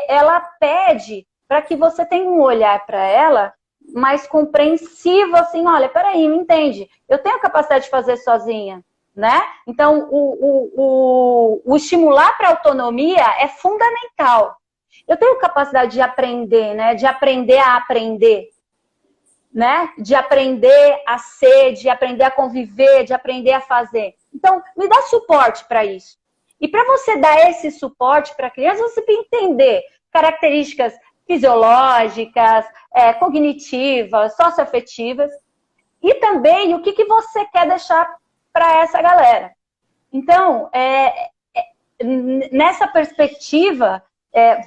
Ela pede para que você tenha um olhar para ela mais compreensivo, assim, olha, peraí, me entende? Eu tenho a capacidade de fazer sozinha, né? Então, o estimular para a autonomia é fundamental. Eu tenho capacidade de aprender, né? De aprender a aprender. Né? De aprender a ser, de aprender a conviver, de aprender a fazer. Então, me dá suporte para isso. E para você dar esse suporte para a criança, você tem que entender características fisiológicas, cognitivas, socioafetivas, e também o que você quer deixar para essa galera. Então, nessa perspectiva,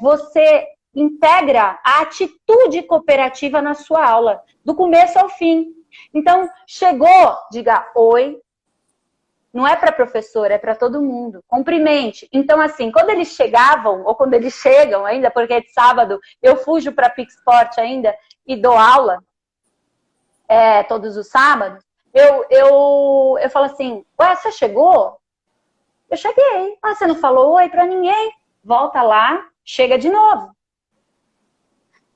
você integra a atitude cooperativa na sua aula, do começo ao fim. Então, chegou, diga oi. Não é para a professora, é para todo mundo. Cumprimente. Então, assim, quando eles chegavam, ou quando eles chegam ainda, porque é de sábado, eu fujo para Pixport ainda e dou aula todos os sábados. eu falo assim, ué, você chegou? Eu cheguei. Ah, você não falou oi pra ninguém? Volta lá, chega de novo.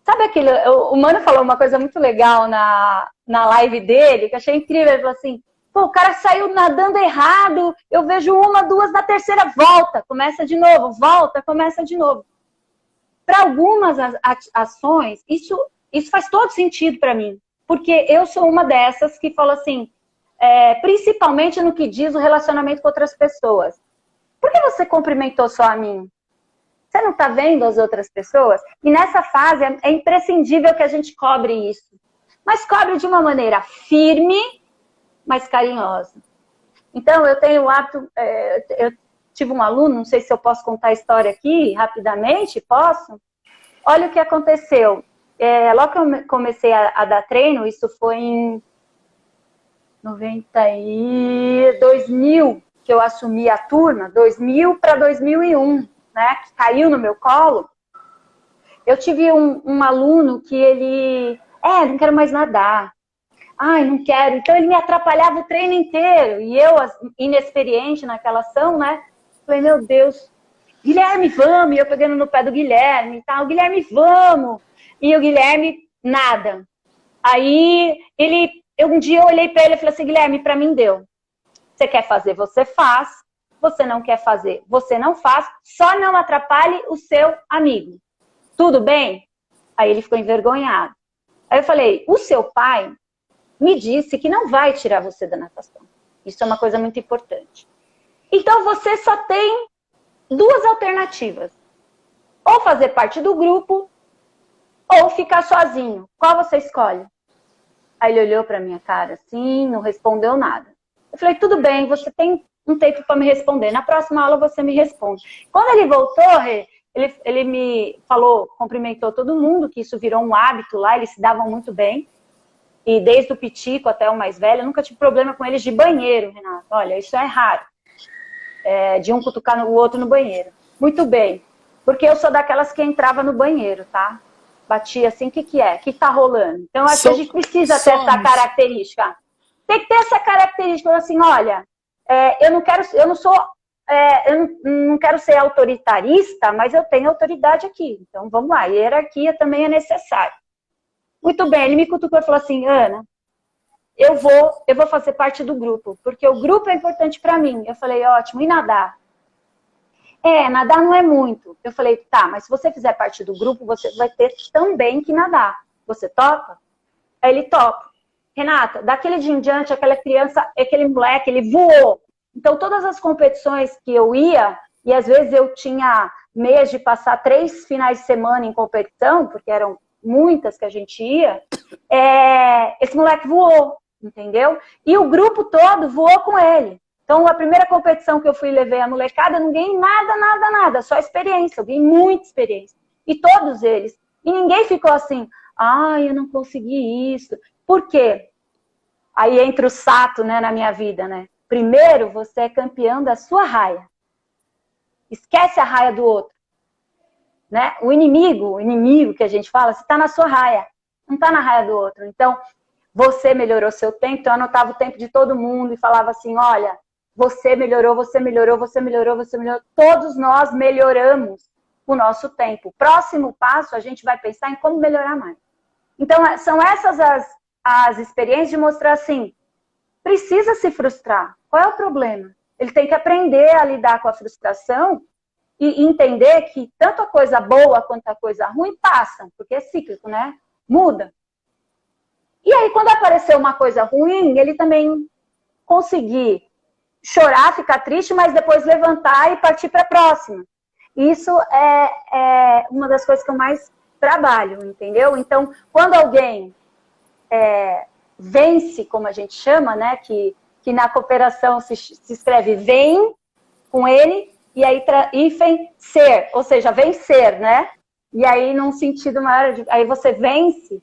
Sabe aquele... O Mano falou uma coisa muito legal na live dele, que eu achei incrível. Ele falou assim, pô, o cara saiu nadando errado, eu vejo uma, duas, na terceira, volta, começa de novo, volta, começa de novo. Para algumas ações, isso faz todo sentido para mim. Porque eu sou uma dessas que fala assim, principalmente no que diz o relacionamento com outras pessoas. Por que você cumprimentou só a mim? Você não está vendo as outras pessoas? E nessa fase é imprescindível que a gente cobre isso. Mas cobre de uma maneira firme, mas carinhosa. Então, eu tenho o hábito... eu tive um aluno, não sei se eu posso contar a história aqui rapidamente, posso? Olha o que aconteceu. Logo que eu comecei a dar treino, isso foi em 2000, que eu assumi a turma, 2000 para 2001, né, que caiu no meu colo. Eu tive um aluno que ele, não quero mais nadar. Ai, não quero. Então ele me atrapalhava o treino inteiro. E eu, inexperiente naquela ação, né, falei, meu Deus, Guilherme, vamos. E eu pegando no pé do Guilherme e tal, Guilherme, vamos. E o Guilherme, nada. Aí, um dia eu olhei para ele e falei assim, Guilherme, para mim deu. Você quer fazer, você faz. Você não quer fazer, você não faz. Só não atrapalhe o seu amigo. Tudo bem? Aí ele ficou envergonhado. Aí eu falei, o seu pai me disse que não vai tirar você da natação. Isso é uma coisa muito importante. Então você só tem duas alternativas. Ou fazer parte do grupo, ou ficar sozinho. Qual você escolhe? Aí ele olhou pra minha cara assim, não respondeu nada. Eu falei, tudo bem, você tem um tempo para me responder. Na próxima aula você me responde. Quando ele voltou, ele me falou, cumprimentou todo mundo, que isso virou um hábito lá, eles se davam muito bem. E desde o pitico até o mais velho, eu nunca tive problema com eles de banheiro, Renato. Olha, isso é raro. De um cutucar o outro no banheiro. Muito bem. Porque eu sou daquelas que entrava no banheiro, tá? Batia assim, o que é? O que tá rolando? Então, acho que a gente precisa ter essa característica. Tem que ter essa característica, assim, olha, eu não quero ser autoritarista, mas eu tenho autoridade aqui. Então, vamos lá, hierarquia também é necessária. Muito bem, ele me cutucou e falou assim, Ana, eu vou fazer parte do grupo, porque o grupo é importante para mim. Eu falei, ótimo, e nadar? Nadar não é muito. Eu falei, tá, mas se você fizer parte do grupo, você vai ter também que nadar. Você topa? Aí ele topa. Renata, daquele dia em diante, aquela criança, aquele moleque, ele voou. Então, todas as competições que eu ia, e às vezes eu tinha mês de passar 3 finais de semana em competição, porque eram muitas que a gente ia, esse moleque voou, entendeu? E o grupo todo voou com ele. Então, a primeira competição que eu fui e levei a molecada, eu não ganhei nada, só experiência, eu ganhei muita experiência. E todos eles. E ninguém ficou assim, eu não consegui isso. Por quê? Aí entra o Sato, né, na minha vida, né? Primeiro, você é campeão da sua raia. Esquece a raia do outro. Né? O inimigo que a gente fala, você está na sua raia, não está na raia do outro. Então, você melhorou seu tempo, então eu anotava o tempo de todo mundo e falava assim, olha, você melhorou, você melhorou, você melhorou, você melhorou. Todos nós melhoramos o nosso tempo. Próximo passo, a gente vai pensar em como melhorar mais. Então, são essas as experiências de mostrar assim, precisa se frustrar. Qual é o problema? Ele tem que aprender a lidar com a frustração e entender que tanto a coisa boa quanto a coisa ruim passam, porque é cíclico, né? Muda. E aí, quando apareceu uma coisa ruim, ele também conseguir chorar, ficar triste, mas depois levantar e partir para a próxima. Isso é uma das coisas que eu mais trabalho, entendeu? Então, quando alguém vence, como a gente chama, né? Que na cooperação se escreve vem com ele, e aí hífen ser, ou seja, vencer, né? E aí, num sentido maior, aí você vence.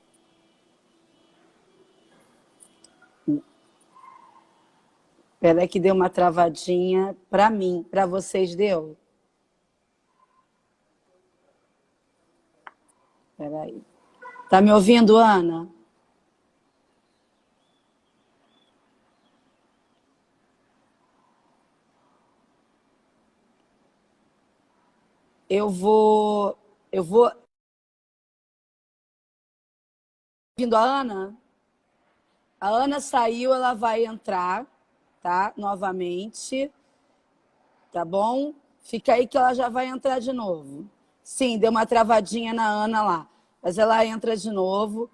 Peraí que deu uma travadinha para mim, para vocês deu? Peraí. Tá me ouvindo, Ana? Eu vou... Eu vou... Vindo a Ana? A Ana saiu, ela vai entrar, tá? Novamente. Tá bom? Fica aí que ela já vai entrar de novo. Sim, deu uma travadinha na Ana lá. Mas ela entra de novo.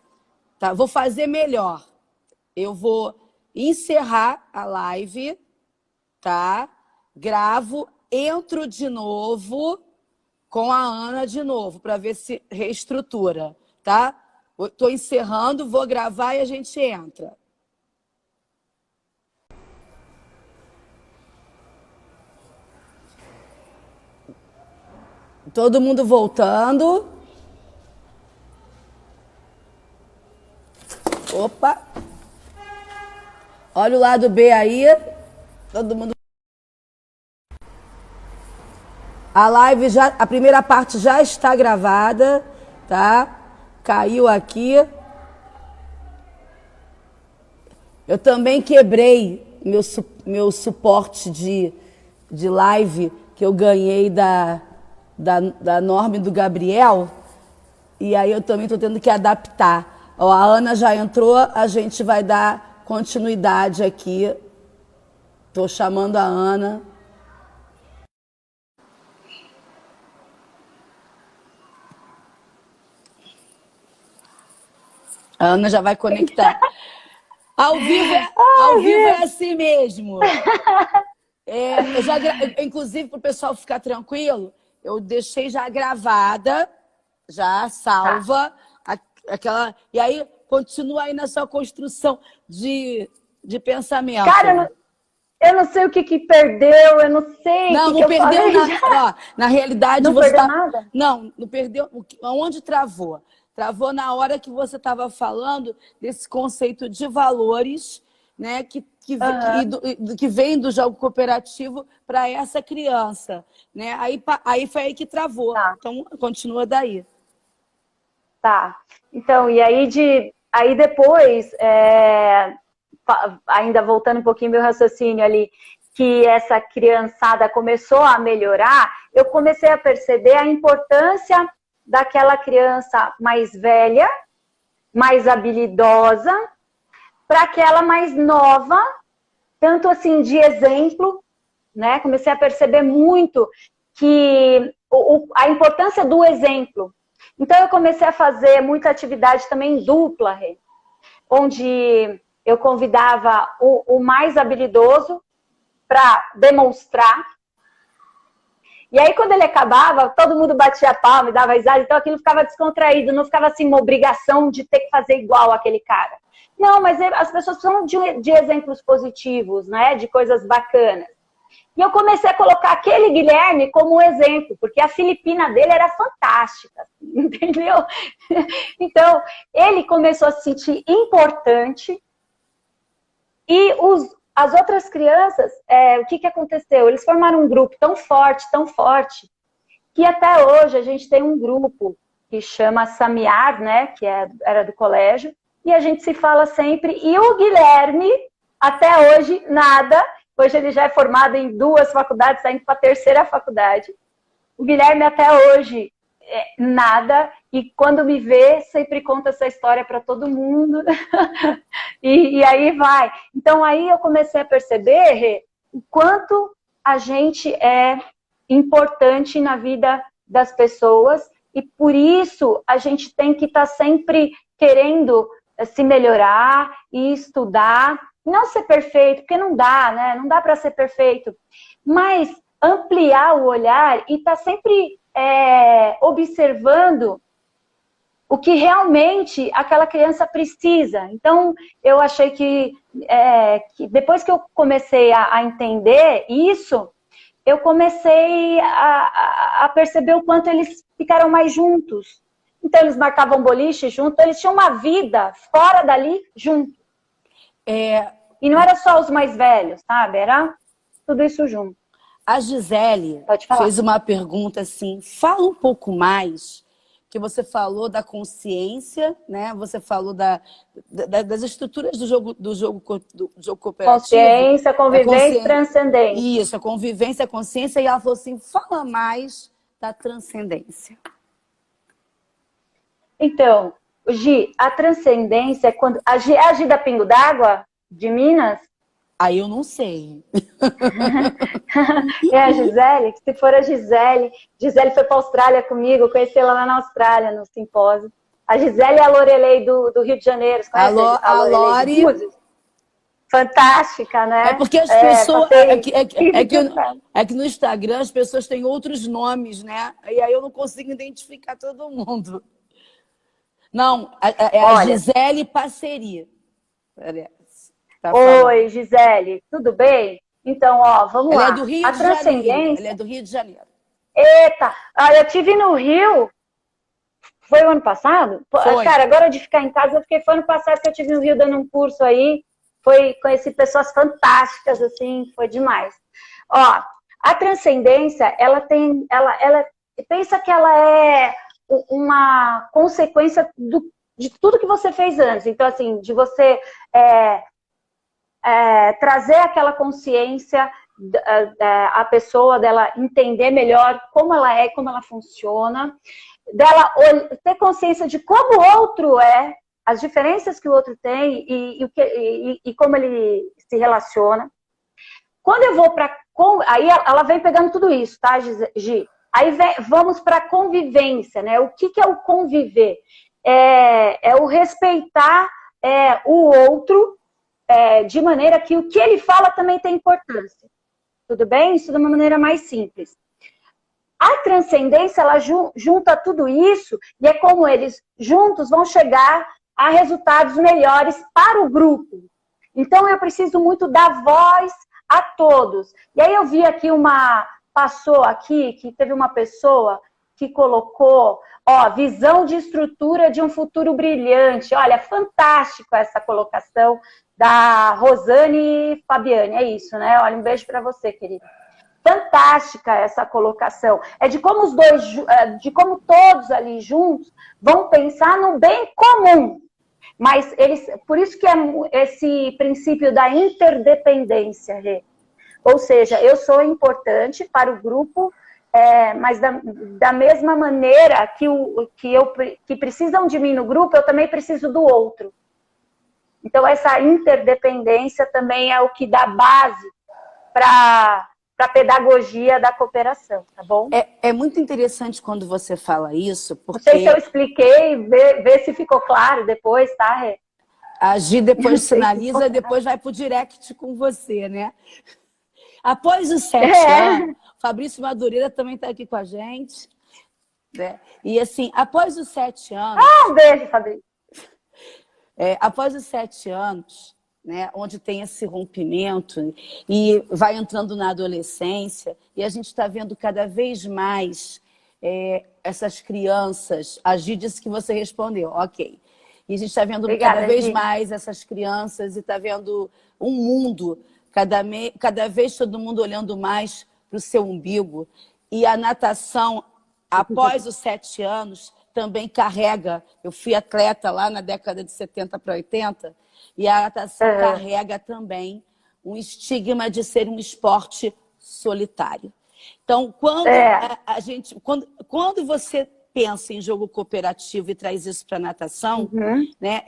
Tá? Vou fazer melhor. Eu vou encerrar a live, tá? Gravo, entro de novo com a Ana de novo, para ver se reestrutura, tá? Estou encerrando, vou gravar e a gente entra. Todo mundo voltando. Opa! Olha o lado B aí. Todo mundo. A live já, a primeira parte já está gravada, tá? Caiu aqui. Eu também quebrei meu suporte de live que eu ganhei da Norma e do Gabriel. E aí eu também estou tendo que adaptar. Ó, a Ana já entrou, a gente vai dar continuidade aqui. Estou chamando a Ana. A Ana já vai conectar. Ao vivo é assim mesmo. Inclusive, para o pessoal ficar tranquilo, eu deixei já gravada, já salva, aquela. E aí continua aí na sua construção de pensamento. Cara, eu não sei o que perdeu, eu não sei. Não perdeu nada. Na realidade, não você perdeu nada? Não perdeu. Onde travou? Travou na hora que você estava falando desse conceito de valores, né, que vem do jogo cooperativo para essa criança. Né? Aí foi aí que travou. Tá. Então, continua daí. Tá. Então, e aí depois, ainda voltando um pouquinho meu raciocínio ali, que essa criançada começou a melhorar, eu comecei a perceber a importância daquela criança mais velha, mais habilidosa, para aquela mais nova, tanto assim de exemplo, né? Comecei a perceber muito que a importância do exemplo. Então eu comecei a fazer muita atividade também dupla, onde eu convidava o mais habilidoso para demonstrar. E aí, quando ele acabava, todo mundo batia a palma e dava risada, então aquilo ficava descontraído, não ficava assim uma obrigação de ter que fazer igual aquele cara. Não, mas as pessoas precisam de exemplos positivos, né? De coisas bacanas. E eu comecei a colocar aquele Guilherme como um exemplo, porque a Filipina dele era fantástica, entendeu? Então, ele começou a se sentir importante e as outras crianças, o que aconteceu? Eles formaram um grupo tão forte, que até hoje a gente tem um grupo que chama Samiar, né, que era do colégio, e a gente se fala sempre. E o Guilherme, até hoje, nada. Hoje ele já é formado em 2 faculdades, está indo para a 3ª faculdade. O Guilherme até hoje, nada. E quando me vê, sempre conta essa história para todo mundo. e aí vai. Então aí eu comecei a perceber o quanto a gente é importante na vida das pessoas. E por isso a gente tem que estar sempre querendo se melhorar e estudar. Não ser perfeito, porque não dá, né? Não dá para ser perfeito. Mas ampliar o olhar e estar sempre observando o que realmente aquela criança precisa. Então, eu achei que depois que eu comecei a entender isso, eu comecei a perceber o quanto eles ficaram mais juntos. Então, eles marcavam boliche junto, eles tinham uma vida fora dali junto. E não era só os mais velhos, sabe? Era tudo isso junto. A Gisele fez uma pergunta assim, fala um pouco mais, que você falou da consciência, né? Você falou das estruturas do jogo cooperativo. Consciência, convivência e transcendência. Isso, a convivência, a consciência. E ela falou assim, fala mais da transcendência? Então, Gi, a transcendência é quando... é a Gi da Pingo d'Água, de Minas? Aí eu não sei. É a Gisele? Se for a Gisele foi para a Austrália comigo, eu conheci ela lá na Austrália, no simpósio. A Gisele é a Lorelei do Rio de Janeiro. Você conhece a Lorelei Lore... Fantástica, né? É porque as pessoas... passei... É que no Instagram as pessoas têm outros nomes, né? E aí eu não consigo identificar todo mundo. Não, é a Gisele Passeri. Tá Oi, Gisele, tudo bem? Então, ó, vamos lá. Ela é do Rio de Janeiro. Ela é do Rio de Janeiro. Eita, eu tive no Rio, foi o ano passado? Foi. Cara, agora de ficar em casa, foi ano passado que eu tive no Rio dando um curso aí, conheci pessoas fantásticas, assim, foi demais. Ó, a transcendência, ela pensa que ela é uma consequência de tudo que você fez antes. Então, assim, de você trazer aquela consciência, a pessoa dela entender melhor como ela é, como ela funciona, dela ter consciência de como o outro é, as diferenças que o outro tem e como ele se relaciona. Quando eu vou para... Aí ela vem pegando tudo isso, tá, Gi? Aí vamos para a convivência, né? O que é o conviver? É o respeitar o outro de maneira que o que ele fala também tem importância. Tudo bem? Isso de uma maneira mais simples. A transcendência, ela junta tudo isso e é como eles juntos vão chegar a resultados melhores para o grupo. Então, eu preciso muito dar voz a todos. E aí eu vi aqui passou aqui, que teve uma pessoa que colocou, visão de estrutura de um futuro brilhante. Olha, fantástico essa colocação da Rosane Fabiane, é isso, né? Olha, um beijo para você, querida. Fantástica essa colocação. É de como os dois, de como todos ali juntos vão pensar no bem comum. Mas por isso que é esse princípio da interdependência, Rê. Ou seja, eu sou importante para o grupo, mas da mesma maneira que precisam de mim no grupo, eu também preciso do outro. Então, essa interdependência também é o que dá base para a pedagogia da cooperação, tá bom? É muito interessante quando você fala isso, porque... Não sei se eu expliquei, vê se ficou claro depois, tá, Rê? A Gi depois sinaliza e depois vai pro direct com você, né? Após os 7 anos, Fabrício Madureira também está aqui com a gente. Né? E assim, após os 7 anos... Um beijo, Fabrício. Após os 7 anos, né, onde tem esse rompimento e vai entrando na adolescência, e a gente está vendo cada vez mais essas crianças... A Gi disse que você respondeu, ok. E a gente está vendo cada vez mais essas crianças e está vendo um mundo... Cada vez todo mundo olhando mais para o seu umbigo. E a natação, após os 7 anos, também carrega... Eu fui atleta lá na década de 70 para 80, e a natação carrega também um estigma de ser um esporte solitário. Então, quando você pensa em jogo cooperativo e traz isso para a natação, né?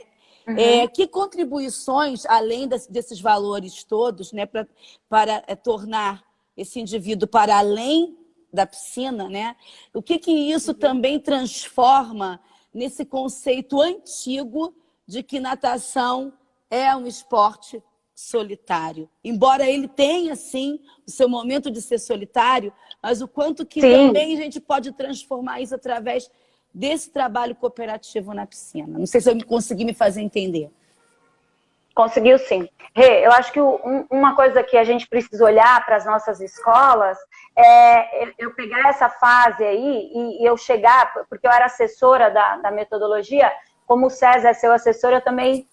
Que contribuições, além desses valores todos, né, para tornar esse indivíduo para além da piscina, né? O que isso também transforma nesse conceito antigo de que natação é um esporte solitário? Embora ele tenha, sim, o seu momento de ser solitário, mas o quanto que também a gente pode transformar isso através desse trabalho cooperativo na piscina. Não sei se eu consegui me fazer entender. Conseguiu, sim. Rê, eu acho que uma coisa que a gente precisa olhar para as nossas escolas é eu pegar essa fase aí e eu chegar, porque eu era assessora da metodologia, como o César é seu assessor, eu também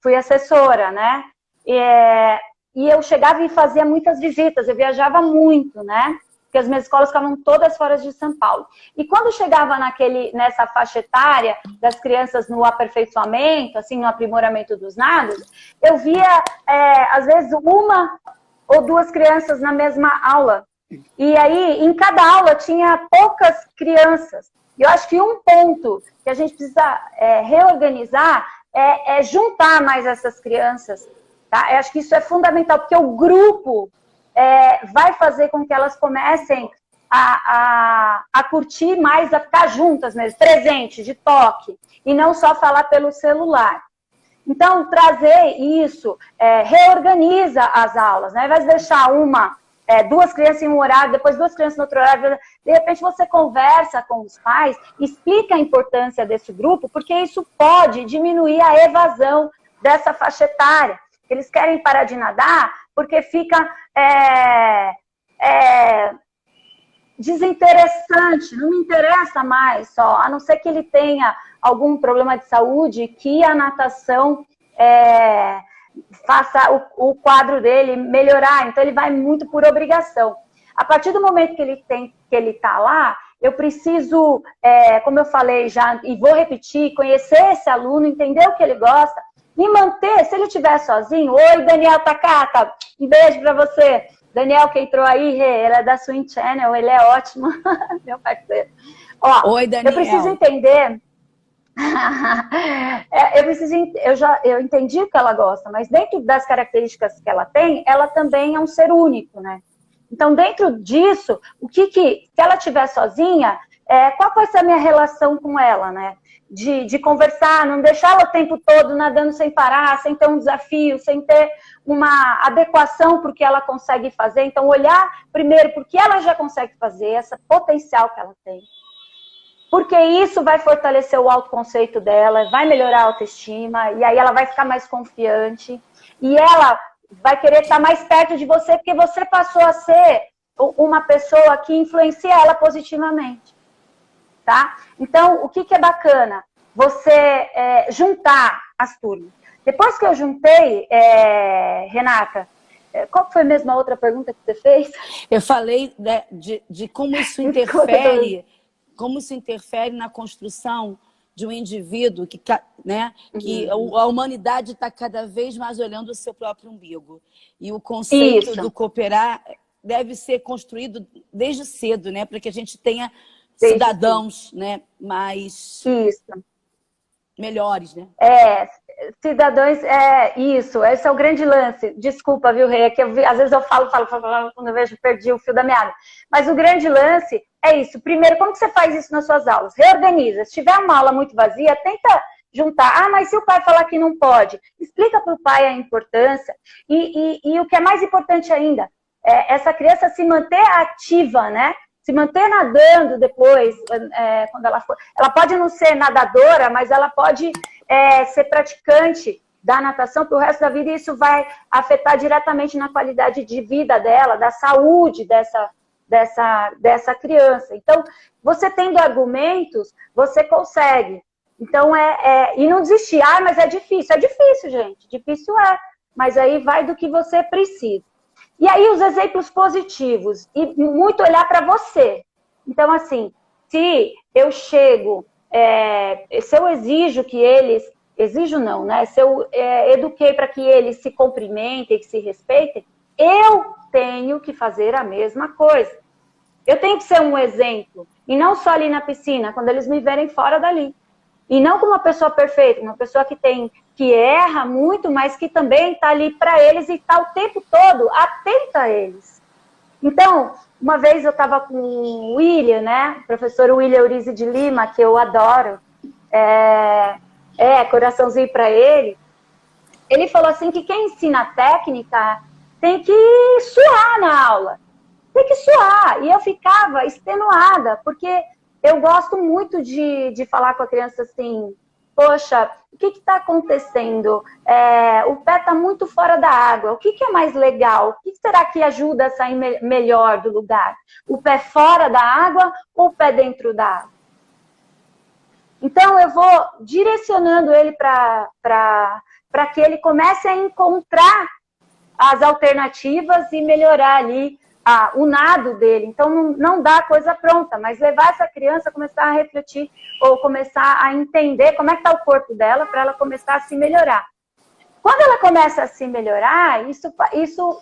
fui assessora, né? E eu chegava e fazia muitas visitas, eu viajava muito, né? Porque as minhas escolas ficavam todas fora de São Paulo. E quando chegava nessa faixa etária das crianças no aperfeiçoamento, assim, no aprimoramento dos nados, eu via, às vezes, 1 ou 2 crianças na mesma aula. E aí, em cada aula, tinha poucas crianças. E eu acho que um ponto que a gente precisa reorganizar é juntar mais essas crianças. Tá? Eu acho que isso é fundamental, porque o grupo vai fazer com que elas comecem a curtir mais, a ficar juntas mesmo, presente, de toque, e não só falar pelo celular. Então, trazer isso, reorganiza as aulas, né? Ao invés de deixar duas crianças em um horário, depois duas crianças no outro horário, de repente você conversa com os pais, explica a importância desse grupo, porque isso pode diminuir a evasão dessa faixa etária. Eles querem parar de nadar porque fica desinteressante, não me interessa mais só, a não ser que ele tenha algum problema de saúde, que a natação faça o quadro dele melhorar, então ele vai muito por obrigação. A partir do momento que ele está lá, eu preciso, como eu falei já, e vou repetir, conhecer esse aluno, entender o que ele gosta, e manter, se ele estiver sozinho, oi Daniel Takata, um beijo para você. Daniel que entrou aí, ele é da Swim Channel, ele é ótimo, meu parceiro. Ó, oi Daniel. Eu preciso entender... eu entendi o que ela gosta, mas dentro das características que ela tem, ela também é um ser único, né? Então, dentro disso, se ela estiver sozinha, qual vai ser a minha relação com ela, né? De conversar, não deixar ela o tempo todo nadando sem parar, sem ter um desafio, sem ter uma adequação para o que ela consegue fazer. Então, olhar primeiro porque ela já consegue fazer, esse potencial que ela tem. Porque isso vai fortalecer o autoconceito dela, vai melhorar a autoestima, e aí ela vai ficar mais confiante, e ela vai querer estar mais perto de você, porque você passou a ser uma pessoa que influencia ela positivamente. Tá? Então, o que é bacana? Você juntar as turmas. Depois que eu juntei, Renata, qual foi mesmo a outra pergunta que você fez? Eu falei de como isso interfere... Como isso interfere na construção de um indivíduo que a humanidade está cada vez mais olhando o seu próprio umbigo. E o conceito do cooperar deve ser construído desde cedo, né? Para que a gente tenha cidadãos, né, mais melhores, né? Cidadãos, isso, esse é o grande lance. Desculpa, viu, Rê, que às vezes eu falo, quando eu vejo, perdi o fio da meada. Mas o grande lance é isso. Primeiro, como que você faz isso nas suas aulas? Reorganiza. Se tiver uma aula muito vazia, tenta juntar. Mas se o pai falar que não pode, explica para o pai a importância. E o que é mais importante ainda, essa criança se manter ativa, né? Se manter nadando depois, quando ela for. Ela pode não ser nadadora, mas ela pode ser praticante da natação para o resto da vida, e isso vai afetar diretamente na qualidade de vida dela, da saúde dessa criança. Então, você tendo argumentos, você consegue. Então, e não desistir. Mas é difícil. É difícil, gente. Difícil mas aí vai do que você precisa. E aí, os exemplos positivos. E muito olhar para você. Então, assim, se eu chego... se eu exijo que eles... Exijo não, né? Se eu eduquei para que eles se cumprimentem, que se respeitem, eu tenho que fazer a mesma coisa. Eu tenho que ser um exemplo. E não só ali na piscina, quando eles me verem fora dali. E não como uma pessoa perfeita, uma pessoa que erra muito, mas que também está ali para eles e está o tempo todo atenta a eles. Então, uma vez eu estava com o William, né? Professor William Urize de Lima, que eu adoro. Coraçãozinho para ele. Ele falou assim que quem ensina técnica tem que suar na aula. Tem que suar. E eu ficava extenuada, porque eu gosto muito de falar com a criança assim, poxa, o que está acontecendo? O pé está muito fora da água. O que é mais legal? O que será que ajuda a sair melhor do lugar? O pé fora da água ou o pé dentro da água? Então, eu vou direcionando ele para que ele comece a encontrar as alternativas e melhorar ali o nado dele. Então, não dá coisa pronta, mas levar essa criança a começar a refletir ou começar a entender como é que está o corpo dela para ela começar a se melhorar. Quando ela começa a se melhorar, isso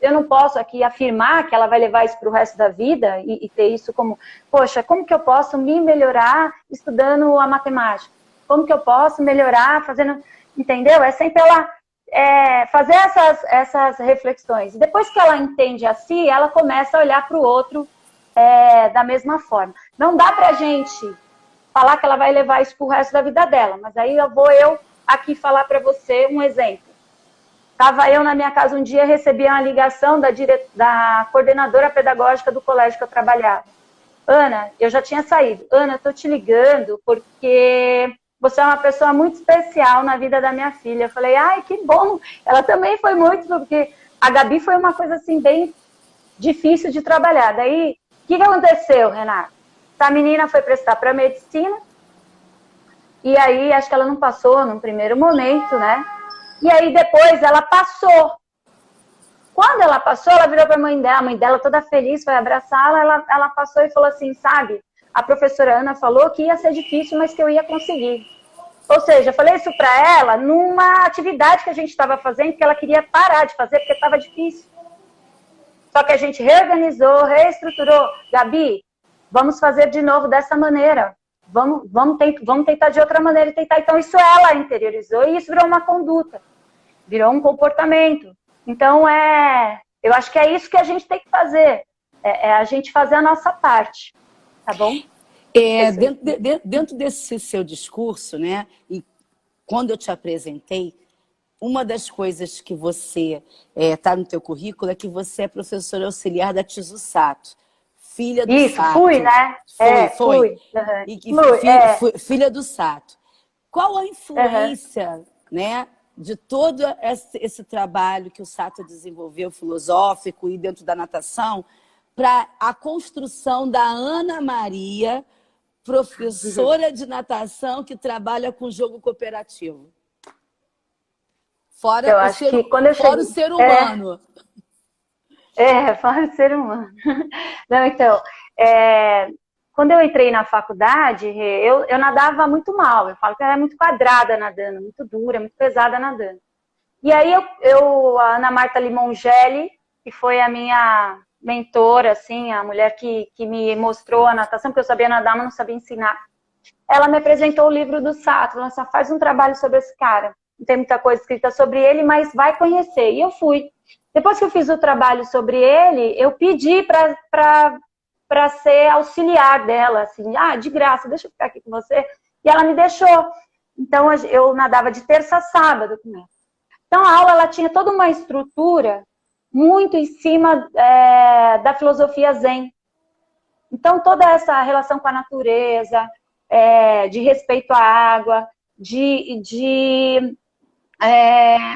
eu não posso aqui afirmar que ela vai levar isso para o resto da vida e ter isso como, poxa, como que eu posso me melhorar estudando a matemática? Como que eu posso melhorar fazendo, entendeu? É sempre ela fazer essas reflexões. Depois que ela entende a si, ela começa a olhar para o outro da mesma forma. Não dá para a gente falar que ela vai levar isso para o resto da vida dela, mas aí eu aqui falar para você um exemplo. Estava eu na minha casa um dia, recebi uma ligação da coordenadora pedagógica do colégio que eu trabalhava. Ana, eu já tinha saído. Ana, eu estou te ligando porque você é uma pessoa muito especial na vida da minha filha. Eu falei, ai, que bom. Ela também foi muito, porque a Gabi foi uma coisa assim bem difícil de trabalhar. Daí, o que aconteceu, Renato? Essa menina foi prestar para medicina e aí acho que ela não passou num primeiro momento, né? E aí depois ela passou. Quando ela passou, ela virou para a mãe dela toda feliz, foi abraçá-la, ela passou e falou assim, sabe, a professora Ana falou que ia ser difícil, mas que eu ia conseguir. Ou seja, eu falei isso para ela numa atividade que a gente estava fazendo, que ela queria parar de fazer porque estava difícil. Só que a gente reorganizou, reestruturou. Gabi, vamos fazer de novo dessa maneira. Vamos tentar de outra maneira e tentar. Então, isso ela interiorizou e isso virou uma conduta. Virou um comportamento. Então, eu acho que é isso que a gente tem que fazer. É a gente fazer a nossa parte. Tá bom? Dentro desse seu discurso, né? E quando eu te apresentei, uma das coisas que você está no teu currículo é que você é professora auxiliar da Tizu Sato, filha do Isso, Sato. fui, né? Fui. Uhum. E filha do Sato. Qual a influência, né, de todo esse trabalho que o Sato desenvolveu, filosófico e dentro da natação, para a construção da Ana Maria, professora de natação que trabalha com jogo cooperativo? Fora o ser humano. Fora o ser humano. Não, então, quando eu entrei na faculdade, eu nadava muito mal. Eu falo que eu era muito quadrada nadando, muito dura, muito pesada nadando. E aí a Ana Marta Limongelli, que foi a minha mentora, assim, a mulher que me mostrou a natação, porque eu sabia nadar, mas não sabia ensinar. Ela me apresentou o livro do Sato, ela só faz um trabalho sobre esse cara. Não tem muita coisa escrita sobre ele, mas vai conhecer. E eu fui. Depois que eu fiz o trabalho sobre ele, eu pedi para ser auxiliar dela, assim, de graça, deixa eu ficar aqui com você. E ela me deixou. Então, eu nadava de terça a sábado com ela. Então, a aula ela tinha toda uma estrutura muito em cima da filosofia Zen. Então, toda essa relação com a natureza, de respeito à água, de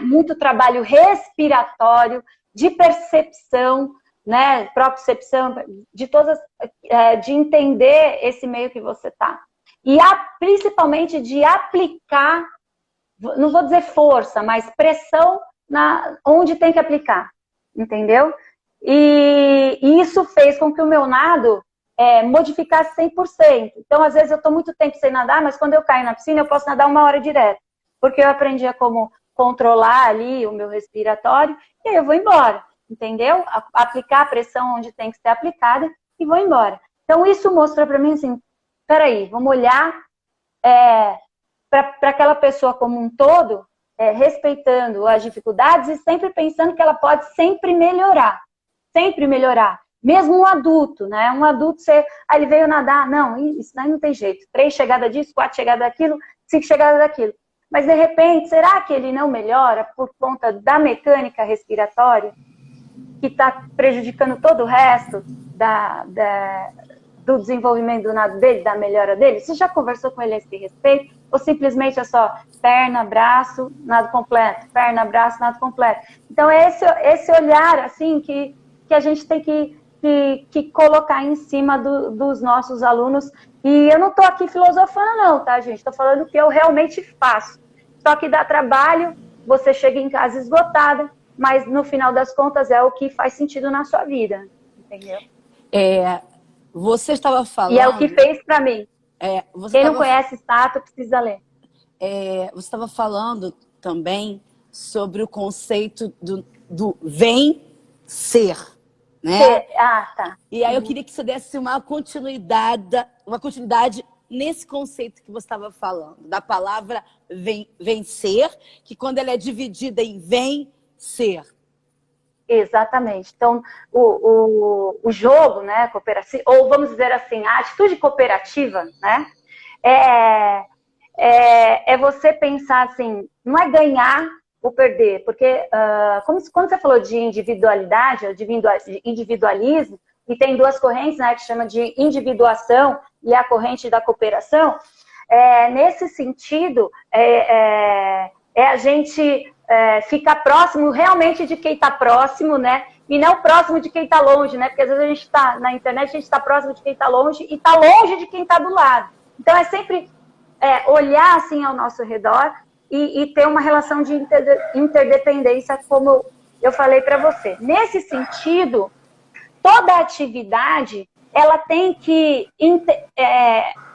muito trabalho respiratório, de percepção, né, propriocepção, de entender esse meio que você está. E principalmente de aplicar, não vou dizer força, mas pressão onde tem que aplicar, entendeu? E isso fez com que o meu nado modificasse 100%. Então, às vezes, eu estou muito tempo sem nadar, mas quando eu caio na piscina, eu posso nadar 1 hora direto. Porque eu aprendi a como controlar ali o meu respiratório, e aí eu vou embora, entendeu? Aplicar a pressão onde tem que ser aplicada e vou embora. Então, isso mostra para mim assim, peraí, vamos olhar para aquela pessoa como um todo, respeitando as dificuldades e sempre pensando que ela pode sempre melhorar. Sempre melhorar. Mesmo um adulto, né? Um adulto, ele veio nadar, não, isso daí não tem jeito. 3 chegadas disso, 4 chegadas daquilo, 5 chegadas daquilo. Mas, de repente, será que ele não melhora por conta da mecânica respiratória, que está prejudicando todo o resto do desenvolvimento do nado dele, da melhora dele? Você já conversou com ele a esse respeito? Ou simplesmente é só perna, braço, nado completo, perna, braço, nado completo? Então, é esse olhar, assim, que a gente tem que colocar em cima dos nossos alunos. E eu não estou aqui filosofando não, tá, gente? Estou falando o que eu realmente faço. Só que dá trabalho, você chega em casa esgotada, mas no final das contas é o que faz sentido na sua vida, entendeu? Você estava falando... E é o que fez para mim. Quem não conhece Sato precisa ler. Você estava falando também sobre o conceito do vem ser, né? Ah, tá. E aí eu queria que você desse uma continuidade nesse conceito que você estava falando, da palavra vencer, que quando ela é dividida em vencer. Exatamente. Então, o jogo, né, cooperativo, ou vamos dizer assim, a atitude cooperativa, né, é você pensar assim, não é ganhar ou perder, porque quando você falou de individualidade, de individualismo, e tem duas correntes, né, que chama de individuação e a corrente da cooperação, nesse sentido, a gente ficar próximo realmente de quem está próximo, né? E não próximo de quem está longe, né? Porque às vezes a gente está na internet, a gente está próximo de quem está longe e está longe de quem está do lado. Então é sempre olhar assim ao nosso redor e ter uma relação de interdependência, como eu falei para você. Nesse sentido, toda atividade ela tem que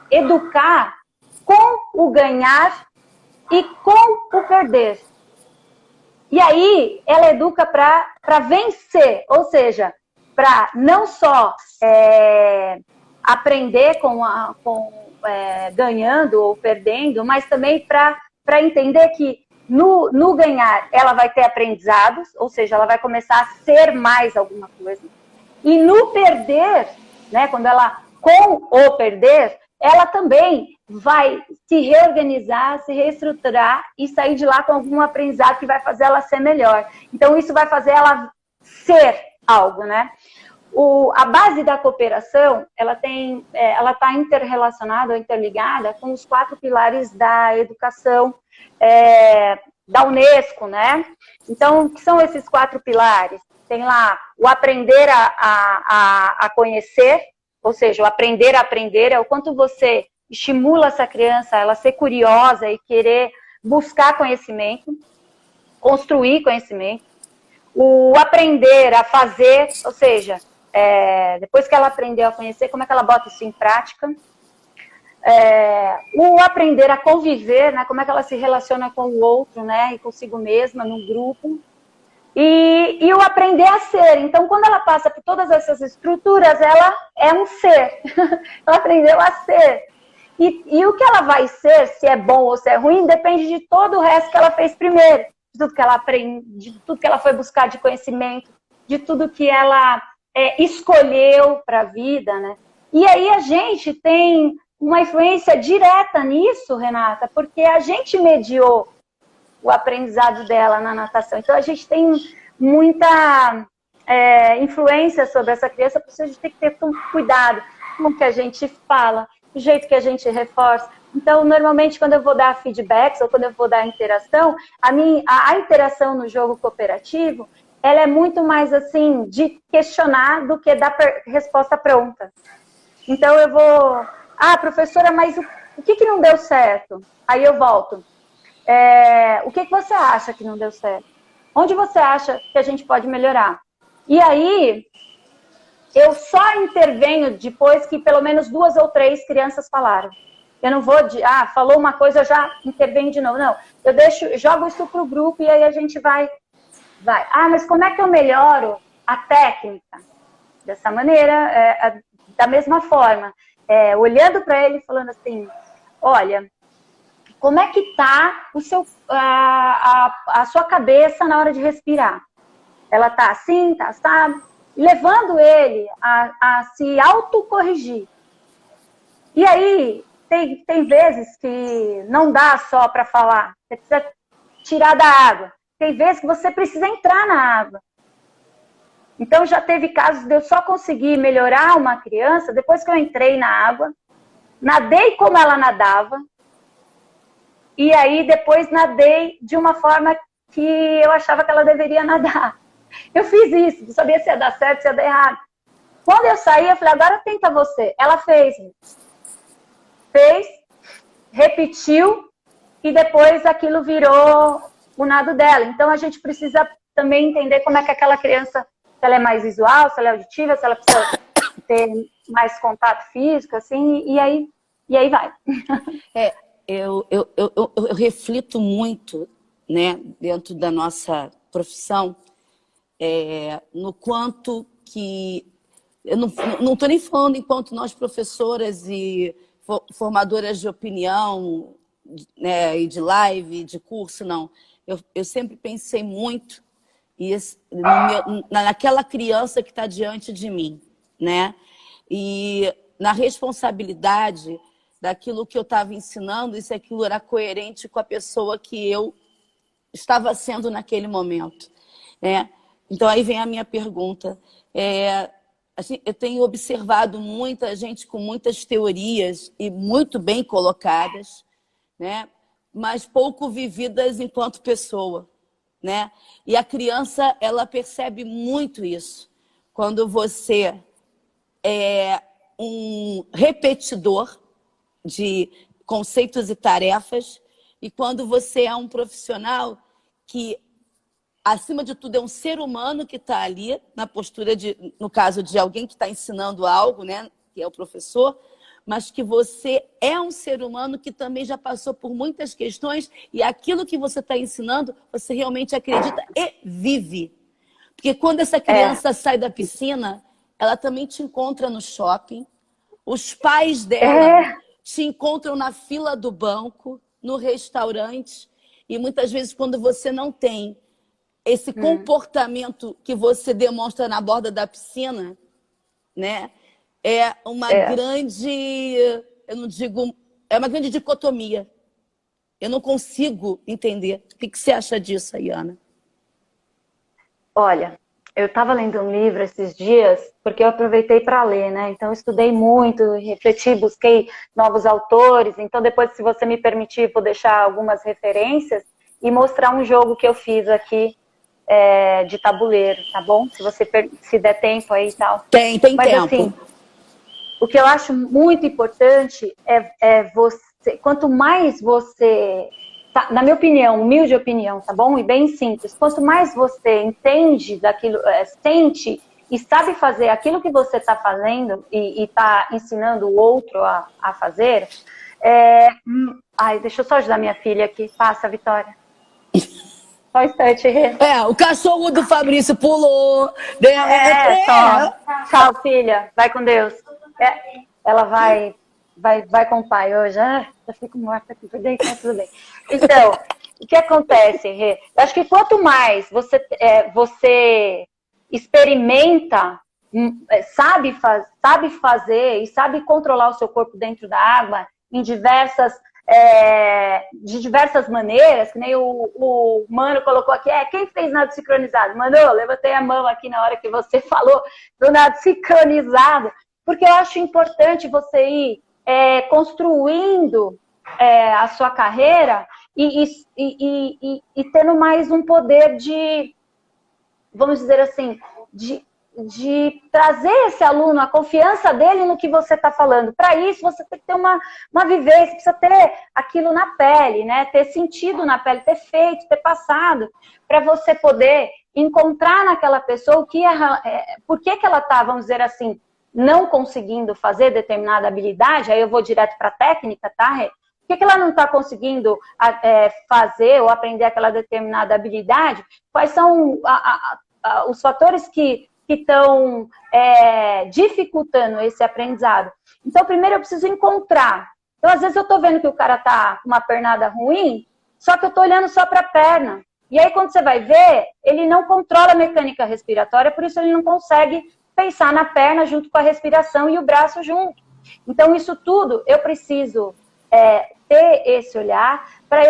educar com o ganhar e com o perder. E aí, ela educa para vencer, ou seja, para não só aprender ganhando ou perdendo, mas também para entender que no ganhar ela vai ter aprendizados, ou seja, ela vai começar a ser mais alguma coisa. E no perder, né, quando ela com o perder, ela também vai se reorganizar, se reestruturar e sair de lá com algum aprendizado que vai fazer ela ser melhor. Então, isso vai fazer ela ser algo, né? A base da cooperação, ela está interrelacionada ou interligada com os 4 pilares da educação da Unesco, né? Então, o que são esses 4 pilares? Tem lá o aprender a conhecer, ou seja, o aprender a aprender é o quanto você estimula essa criança a ela ser curiosa e querer buscar conhecimento, construir conhecimento. O aprender a fazer, ou seja, depois que ela aprendeu a conhecer, como é que ela bota isso em prática. O aprender a conviver, né, como é que ela se relaciona com o outro, né, e consigo mesma, num grupo. E o aprender a ser. Então, quando ela passa por todas essas estruturas, ela é um ser. Ela aprendeu a ser. E o que ela vai ser, se é bom ou se é ruim, depende de todo o resto que ela fez primeiro. De tudo que ela aprende, de tudo que ela foi buscar de conhecimento, de tudo que ela escolheu para a vida, né? E aí a gente tem uma influência direta nisso, Renata, porque a gente mediou o aprendizado dela na natação. Então, a gente tem muita influência sobre essa criança, por isso a gente tem que ter cuidado com o que a gente fala, o jeito que a gente reforça. Então, normalmente, quando eu vou dar feedbacks ou quando eu vou dar interação, a interação no jogo cooperativo, ela é muito mais, assim, de questionar do que dar resposta pronta. Então, eu vou... professora, mas o que não deu certo? Aí eu volto. O que você acha que não deu certo? Onde você acha que a gente pode melhorar? E aí, eu só intervenho depois que pelo menos 2 ou 3 crianças falaram. Eu não vou falou uma coisa, eu já intervenho de novo. Não, eu jogo isso para o grupo e aí a gente vai. Mas como é que eu melhoro a técnica? Dessa maneira, da mesma forma. Olhando para ele e falando assim, olha... Como é que está a sua cabeça na hora de respirar? Ela está assim, está assado? Levando ele a se autocorrigir. E aí, tem vezes que não dá só para falar. Você precisa tirar da água. Tem vezes que você precisa entrar na água. Então, já teve casos de eu só conseguir melhorar uma criança depois que eu entrei na água, nadei como ela nadava, e aí, depois, nadei de uma forma que eu achava que ela deveria nadar. Eu fiz isso, não sabia se ia dar certo, se ia dar errado. Quando eu saí, eu falei, agora tenta você. Ela fez, repetiu, e depois aquilo virou o nado dela. Então, a gente precisa também entender como é que aquela criança, se ela é mais visual, se ela é auditiva, se ela precisa ter mais contato físico, assim, e aí vai. Eu reflito muito, né, dentro da nossa profissão, no quanto que... Eu não estou nem falando enquanto nós professoras e formadoras de opinião, né, e de live, de curso, não. Eu sempre pensei muito naquela criança que está diante de mim, né? E na responsabilidade daquilo que eu estava ensinando, e se aquilo era coerente com a pessoa que eu estava sendo naquele momento, né? Então, aí vem a minha pergunta. Assim, eu tenho observado muita gente com muitas teorias e muito bem colocadas, né? Mas pouco vividas enquanto pessoa, né? E a criança, ela percebe muito isso. Quando você é um repetidor de conceitos e tarefas, e quando você é um profissional que, acima de tudo, é um ser humano que está ali, na postura no caso de alguém que está ensinando algo, né? Que é o professor, mas que você é um ser humano que também já passou por muitas questões, e aquilo que você está ensinando, você realmente acredita e vive. Porque quando essa criança sai da piscina, ela também te encontra no shopping, os pais dela te encontram na fila do banco, no restaurante, e muitas vezes quando você não tem esse comportamento que você demonstra na borda da piscina, né? É uma grande, eu não digo, é uma grande dicotomia. Eu não consigo entender. O que você acha disso, Ayana? Olha, eu estava lendo um livro esses dias, porque eu aproveitei para ler, né? Então, eu estudei muito, refleti, busquei novos autores. Então, depois, se você me permitir, vou deixar algumas referências e mostrar um jogo que eu fiz aqui de tabuleiro, tá bom? Se der tempo aí e tal. Tem Mas, tempo. assim, o que eu acho muito importante é você... Quanto mais você... Tá, na minha opinião, humilde opinião, tá bom? E bem simples. Quanto mais você entende daquilo, sente e sabe fazer aquilo que você está fazendo e está ensinando o outro a fazer... Ai, deixa eu só ajudar minha filha aqui. Passa, Vitória. Só um instante. O cachorro do Fabrício pulou. Tchau, filha. Vai com Deus. Ela vai com o pai hoje. Já fico morta aqui por dentro, mas tudo bem. Então, o que acontece, Rê? Eu acho que quanto mais você experimenta, sabe fazer e sabe controlar o seu corpo dentro da água de diversas maneiras, que nem o Mano colocou aqui, quem fez nado sincronizado? Mano, eu levantei a mão aqui na hora que você falou do nado sincronizado, porque eu acho importante você ir construindo a sua carreira e tendo mais um poder de, vamos dizer assim, de trazer esse aluno, a confiança dele no que você está falando. Para isso, você tem que ter uma vivência, precisa ter aquilo na pele, né? Ter sentido na pele, ter feito, ter passado, para você poder encontrar naquela pessoa por que ela está, vamos dizer assim, não conseguindo fazer determinada habilidade. Aí eu vou direto para a técnica, tá? Por que ela não está conseguindo fazer ou aprender aquela determinada habilidade? Quais são os fatores que estão dificultando esse aprendizado? Então, primeiro eu preciso encontrar. Então, às vezes eu estou vendo que o cara está com uma pernada ruim, só que eu estou olhando só para a perna. E aí, quando você vai ver, ele não controla a mecânica respiratória, por isso ele não consegue pensar na perna junto com a respiração e o braço junto. Então, isso tudo eu preciso ter esse olhar para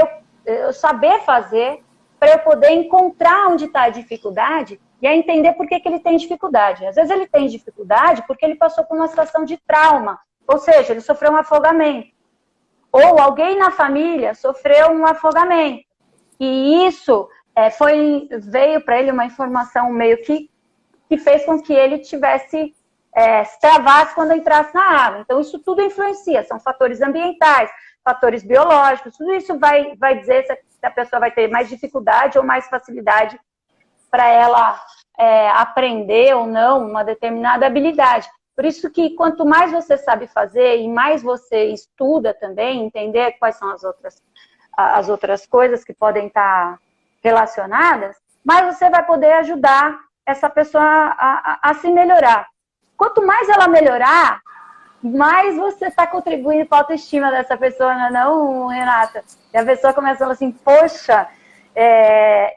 eu saber fazer, para eu poder encontrar onde está a dificuldade e a entender por que ele tem dificuldade. Às vezes ele tem dificuldade porque ele passou por uma situação de trauma, ou seja, ele sofreu um afogamento. Ou alguém na família sofreu um afogamento. E isso veio para ele uma informação meio que fez com que ele tivesse, se travasse quando entrasse na água. Então isso tudo influencia, são fatores ambientais, fatores biológicos, tudo isso vai dizer se a pessoa vai ter mais dificuldade ou mais facilidade para ela aprender ou não uma determinada habilidade. Por isso que quanto mais você sabe fazer e mais você estuda também, entender quais são as outras coisas que podem estar relacionadas, mais você vai poder ajudar essa pessoa a se melhorar. Quanto mais ela melhorar, mais você está contribuindo para a autoestima dessa pessoa, não, Renata? E a pessoa começa a falar assim, poxa,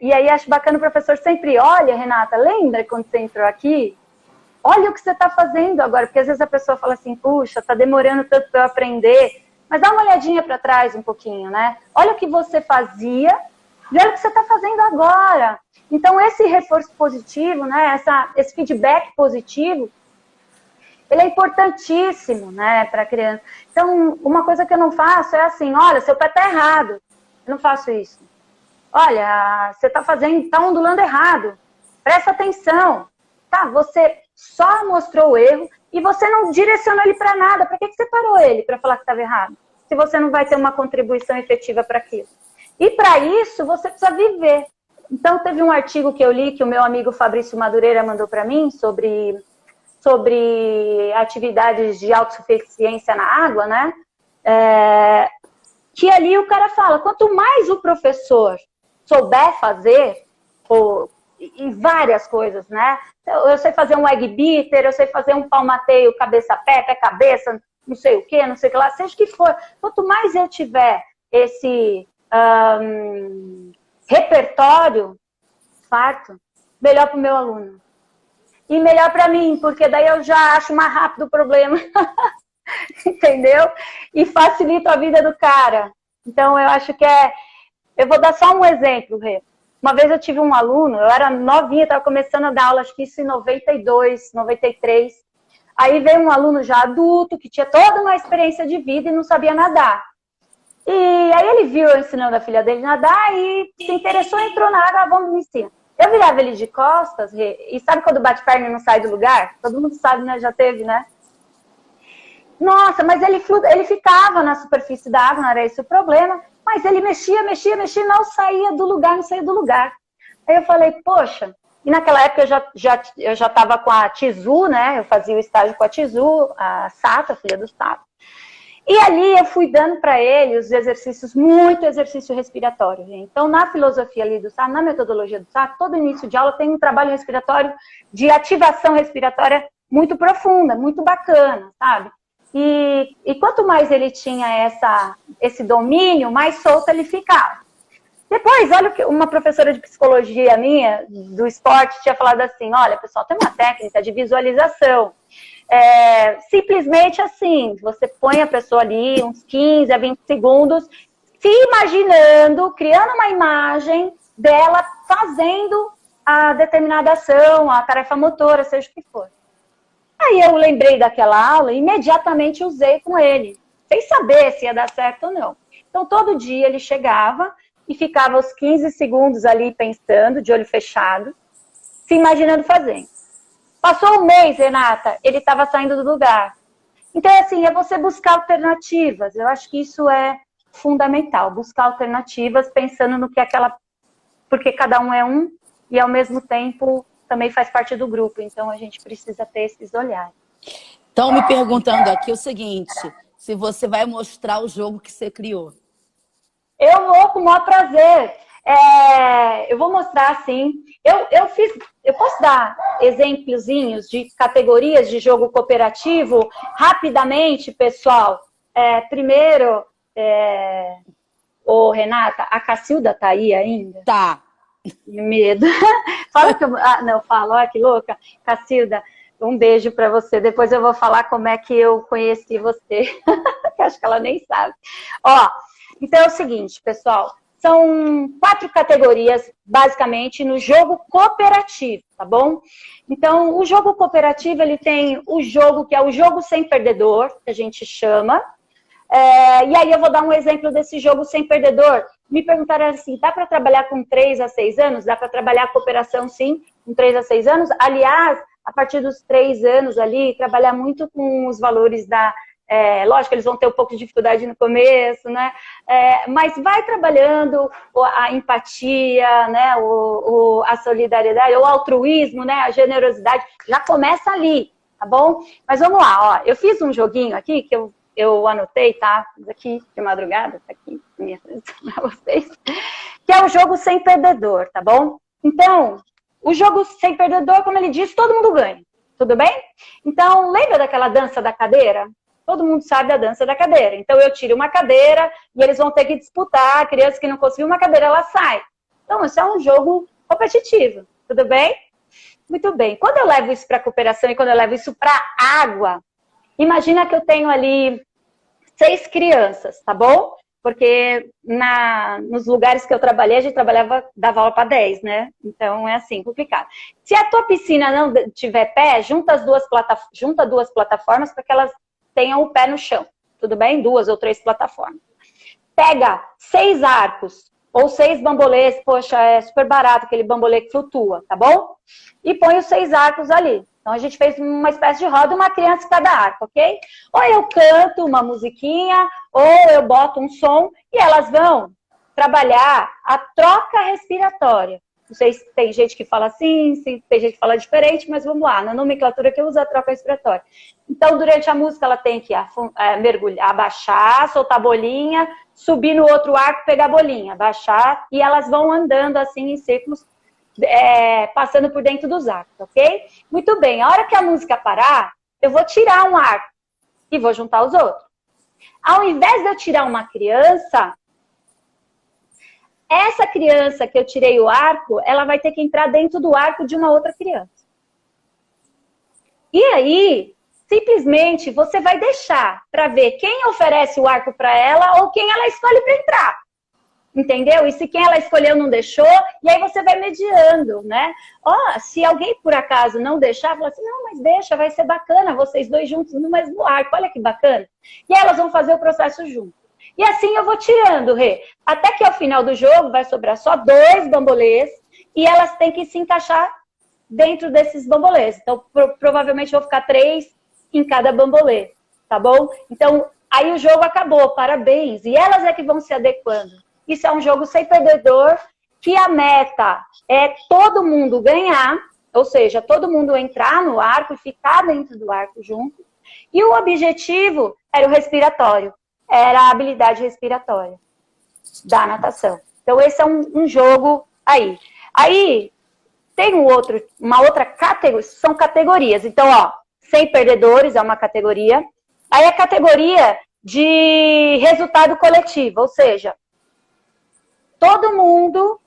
e aí acho bacana o professor sempre, olha, Renata, lembra quando você entrou aqui? Olha o que você está fazendo agora, porque às vezes a pessoa fala assim, puxa, está demorando tanto para eu aprender, mas dá uma olhadinha para trás um pouquinho, né? Olha o que você fazia e olha o que você está fazendo agora. Então, esse reforço positivo, né, esse feedback positivo, ele é importantíssimo, né, para a criança. Então, uma coisa que eu não faço é assim, olha, seu pé está errado. Eu não faço isso. Olha, você está ondulando errado. Presta atenção. Tá, você só mostrou o erro e você não direcionou ele para nada. Para que você parou ele para falar que estava errado? Se você não vai ter uma contribuição efetiva para aquilo. E para isso, você precisa viver. Então, teve um artigo que eu li, que o meu amigo Fabrício Madureira mandou para mim, sobre atividades de autossuficiência na água, né? Que ali o cara fala, quanto mais o professor souber fazer, e várias coisas, né? Eu sei fazer um egg beater, eu sei fazer um palmateio cabeça-pé, pé-cabeça, não sei o que, não sei o que lá, seja o que for. Quanto mais eu tiver esse repertório farto, melhor para o meu aluno. E melhor para mim, porque daí eu já acho mais rápido o problema. Entendeu? E facilita a vida do cara. Então, eu acho que Eu vou dar só um exemplo, Rê. Uma vez eu tive um aluno, eu era novinha, estava começando a dar aula, acho que isso em 92, 93. Aí veio um aluno já adulto, que tinha toda uma experiência de vida e não sabia nadar. E aí ele viu eu ensinando a filha dele a nadar e se interessou, entrou na água, vamos me ensinar. Eu virava ele de costas, e sabe quando bate perna e não sai do lugar? Todo mundo sabe, né? Já teve, né? Nossa, mas ele ficava na superfície da água, não era esse o problema, mas ele mexia, não saía do lugar. Aí eu falei, poxa, e naquela época eu já estava com a Tizu, né? Eu fazia o estágio com a Tizu, a Sata, filha do Sato. E ali eu fui dando para ele os exercícios, muito exercício respiratório. Então, na filosofia ali do Sato, na metodologia do Sato, todo início de aula tem um trabalho respiratório de ativação respiratória muito profunda, muito bacana, sabe? E quanto mais ele tinha esse domínio, mais solto ele ficava. Depois, olha que uma professora de psicologia minha, do esporte, tinha falado assim, olha, pessoal, tem uma técnica de visualização. Simplesmente assim, você põe a pessoa ali uns 15 a 20 segundos, se imaginando, criando uma imagem dela fazendo a determinada ação, a tarefa motora, seja o que for. Aí eu lembrei daquela aula e imediatamente usei com ele, sem saber se ia dar certo ou não. Então, todo dia ele chegava e ficava os 15 segundos ali pensando, de olho fechado, se imaginando fazendo. Passou um mês, Renata, ele estava saindo do lugar. Então, assim, é você buscar alternativas. Eu acho que isso é fundamental, buscar alternativas pensando no que porque cada um é um e, ao mesmo tempo, também faz parte do grupo. Então, a gente precisa ter esses olhares. Estão me perguntando aqui o seguinte, se você vai mostrar o jogo que você criou. Eu vou com o maior prazer. Eu vou mostrar, sim. Eu posso dar exemplozinhos de categorias de jogo cooperativo rapidamente, pessoal? Primeiro, Renata, a Cacilda tá aí ainda? Tá. Medo. Fala que eu... não, falo. Olha que louca. Cacilda, um beijo para você. Depois eu vou falar como é que eu conheci você. Que acho que ela nem sabe. Então é o seguinte, pessoal. São 4 categorias, basicamente, no jogo cooperativo, tá bom? Então, o jogo cooperativo, ele tem o jogo que é o jogo sem perdedor, que a gente chama. E aí eu vou dar um exemplo desse jogo sem perdedor. Me perguntaram assim, dá para trabalhar com 3 a 6 anos? Dá para trabalhar a cooperação, sim, com 3 a 6 anos. Aliás, a partir dos 3 anos ali, trabalhar muito com os valores da... lógico que eles vão ter um pouco de dificuldade no começo, né? Mas vai trabalhando a empatia, né? A solidariedade, o altruísmo, né? A generosidade, já começa ali, tá bom? Mas vamos lá, eu fiz um joguinho aqui que eu anotei, tá? Aqui de madrugada, tá aqui minha frente para vocês, que é o jogo sem perdedor, tá bom? Então, O jogo sem perdedor, como ele disse, todo mundo ganha. Tudo bem? Então, lembra daquela dança da cadeira? Todo mundo sabe da dança da cadeira. Então, eu tiro uma cadeira e eles vão ter que disputar. A criança que não conseguiu uma cadeira, ela sai. Então, isso é um jogo competitivo. Tudo bem? Muito bem. Quando eu levo isso para cooperação e quando eu levo isso para água, imagina que eu tenho ali 6 crianças, tá bom? Porque nos lugares que eu trabalhei, a gente dava aula para 10, né? Então é assim, complicado. Se a tua piscina não tiver pé, junta duas plataformas para que elas tenham o pé no chão. Tudo bem? 2 ou 3 plataformas. Pega 6 arcos ou 6 bambolês, poxa, é super barato aquele bambolê que flutua, tá bom? E põe os 6 arcos ali. Então, a gente fez uma espécie de roda, uma criança em cada arco, ok? Ou eu canto uma musiquinha, ou eu boto um som, e elas vão trabalhar a troca respiratória. Não sei se tem gente que fala assim, se tem gente que fala diferente, mas vamos lá. Na nomenclatura que eu uso a troca respiratória. Então, durante a música, ela tem que mergulhar, abaixar, soltar a bolinha, subir no outro arco, pegar a bolinha, abaixar, e elas vão andando assim em círculos, passando por dentro dos arcos, ok? Muito bem, a hora que a música parar, eu vou tirar um arco e vou juntar os outros. Ao invés de eu tirar uma criança, essa criança que eu tirei o arco, ela vai ter que entrar dentro do arco de uma outra criança. E aí, simplesmente, você vai deixar para ver quem oferece o arco para ela ou quem ela escolhe para entrar. Entendeu? E se quem ela escolheu não deixou, e aí você vai mediando, né? Se alguém por acaso não deixar, fala assim, não, mas deixa, vai ser bacana, vocês dois juntos no mesmo arco, olha que bacana. E aí elas vão fazer o processo junto. E assim eu vou tirando, Rê. Até que ao final do jogo vai sobrar só 2 bambolês, e elas têm que se encaixar dentro desses bambolês. Então, provavelmente eu vou ficar 3 em cada bambolê, tá bom? Então, aí o jogo acabou, parabéns. E elas é que vão se adequando. Isso é um jogo sem perdedor, que a meta é todo mundo ganhar, ou seja, todo mundo entrar no arco e ficar dentro do arco junto. E o objetivo era o respiratório, era a habilidade respiratória da natação. Então, esse é um jogo aí. Aí, tem uma outra categoria, são categorias. Então, sem perdedores é uma categoria. Aí, a categoria de resultado coletivo, ou seja, todo mundo,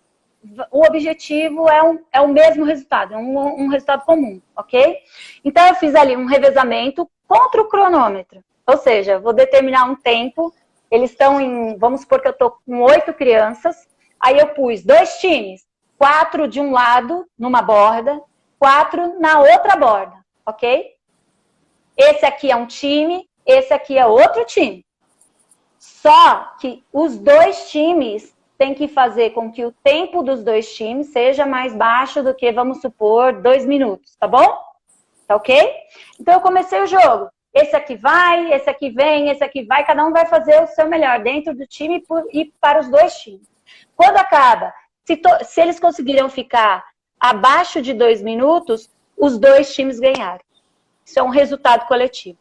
o objetivo é o mesmo resultado, é um resultado comum, ok? Então, eu fiz ali um revezamento contra o cronômetro. Ou seja, vou determinar um tempo, eles estão vamos supor que eu estou com 8 crianças, aí eu pus 2 times, 4 de um lado, numa borda, 4 na outra borda, ok? Esse aqui é um time, esse aqui é outro time. Só que os 2 times tem que fazer com que o tempo dos 2 times seja mais baixo do que, vamos supor, 2 minutos, tá bom? Tá ok? Então, eu comecei o jogo. Esse aqui vai, esse aqui vem, esse aqui vai. Cada um vai fazer o seu melhor dentro do time e para os 2 times. Quando acaba, se eles conseguiram ficar abaixo de 2 minutos, os 2 times ganharam. Isso é um resultado coletivo.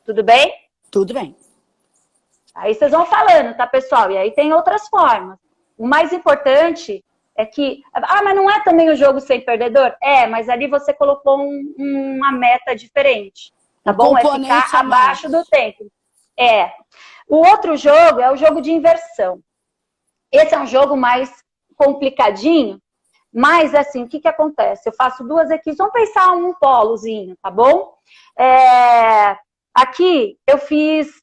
Tudo bem? Tudo bem. Aí vocês vão falando, tá, pessoal? E aí tem outras formas. O mais importante é que... mas não é também o jogo sem perdedor? Mas ali você colocou uma meta diferente, tá bom? É ficar abaixo do tempo. O outro jogo é o jogo de inversão. Esse é um jogo mais complicadinho, mas, assim, o que acontece? Eu faço 2 equipes, vamos pensar um polozinho, tá bom? Aqui eu fiz...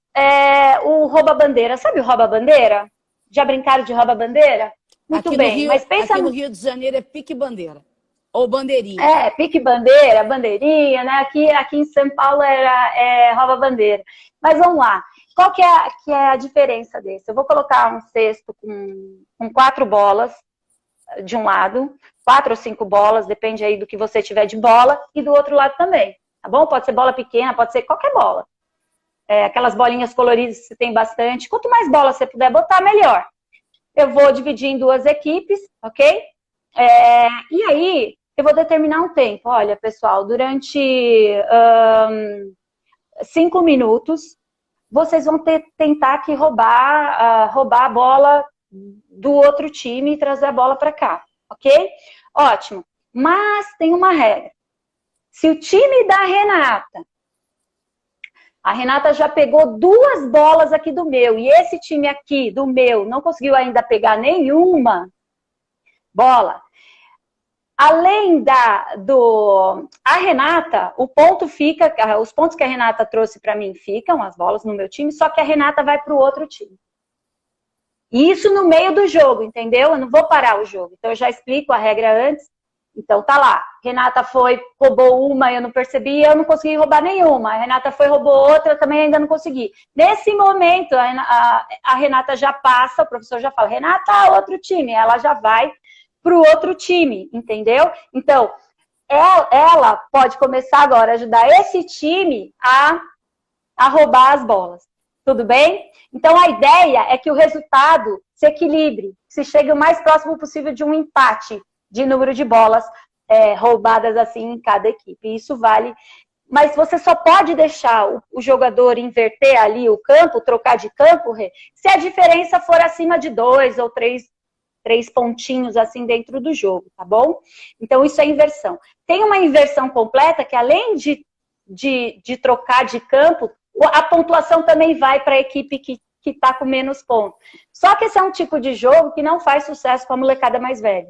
o rouba-bandeira. Sabe o rouba-bandeira? Já brincaram de rouba-bandeira? Muito aqui bem. Mas pensa aqui no Rio de Janeiro é pique-bandeira. Ou bandeirinha. Pique-bandeira, bandeirinha, né? Aqui em São Paulo era rouba-bandeira. Mas vamos lá. Qual que é a diferença desse? Eu vou colocar um cesto com 4 bolas de um lado, 4 ou 5 bolas, depende aí do que você tiver de bola, e do outro lado também. Tá bom? Pode ser bola pequena, pode ser qualquer bola. Aquelas bolinhas coloridas que você tem bastante. Quanto mais bolas você puder botar, melhor. Eu vou dividir em 2 equipes, ok? E aí, eu vou determinar um tempo. Olha, pessoal, durante 5 minutos, vocês vão tentar que roubar a bola do outro time e trazer a bola para cá, ok? Ótimo. Mas tem uma regra. Se o time da Renata, a Renata já pegou 2 bolas aqui do meu, e esse time aqui do meu não conseguiu ainda pegar nenhuma bola, além a Renata, o ponto fica, os pontos que a Renata trouxe para mim ficam, as bolas no meu time, só que a Renata vai para o outro time. E isso no meio do jogo, entendeu? Eu não vou parar o jogo. Então eu já explico a regra antes. Então tá lá, Renata roubou uma, eu não percebi, eu não consegui roubar nenhuma. A Renata roubou outra, eu também ainda não consegui. Nesse momento, a Renata já passa, o professor já fala, Renata, outro time. Ela já vai para o outro time, entendeu? Então, ela pode começar agora a ajudar esse time a roubar as bolas. Tudo bem? Então, a ideia é que o resultado se equilibre, se chegue o mais próximo possível de um empate de número de bolas roubadas assim em cada equipe. Isso vale. Mas você só pode deixar o jogador inverter ali o campo, trocar de campo, se a diferença for acima de 2 ou 3 pontinhos assim dentro do jogo, tá bom? Então, isso é inversão. Tem uma inversão completa que, além de trocar de campo, a pontuação também vai para a equipe que está com menos pontos. Só que esse é um tipo de jogo que não faz sucesso com a molecada mais velha.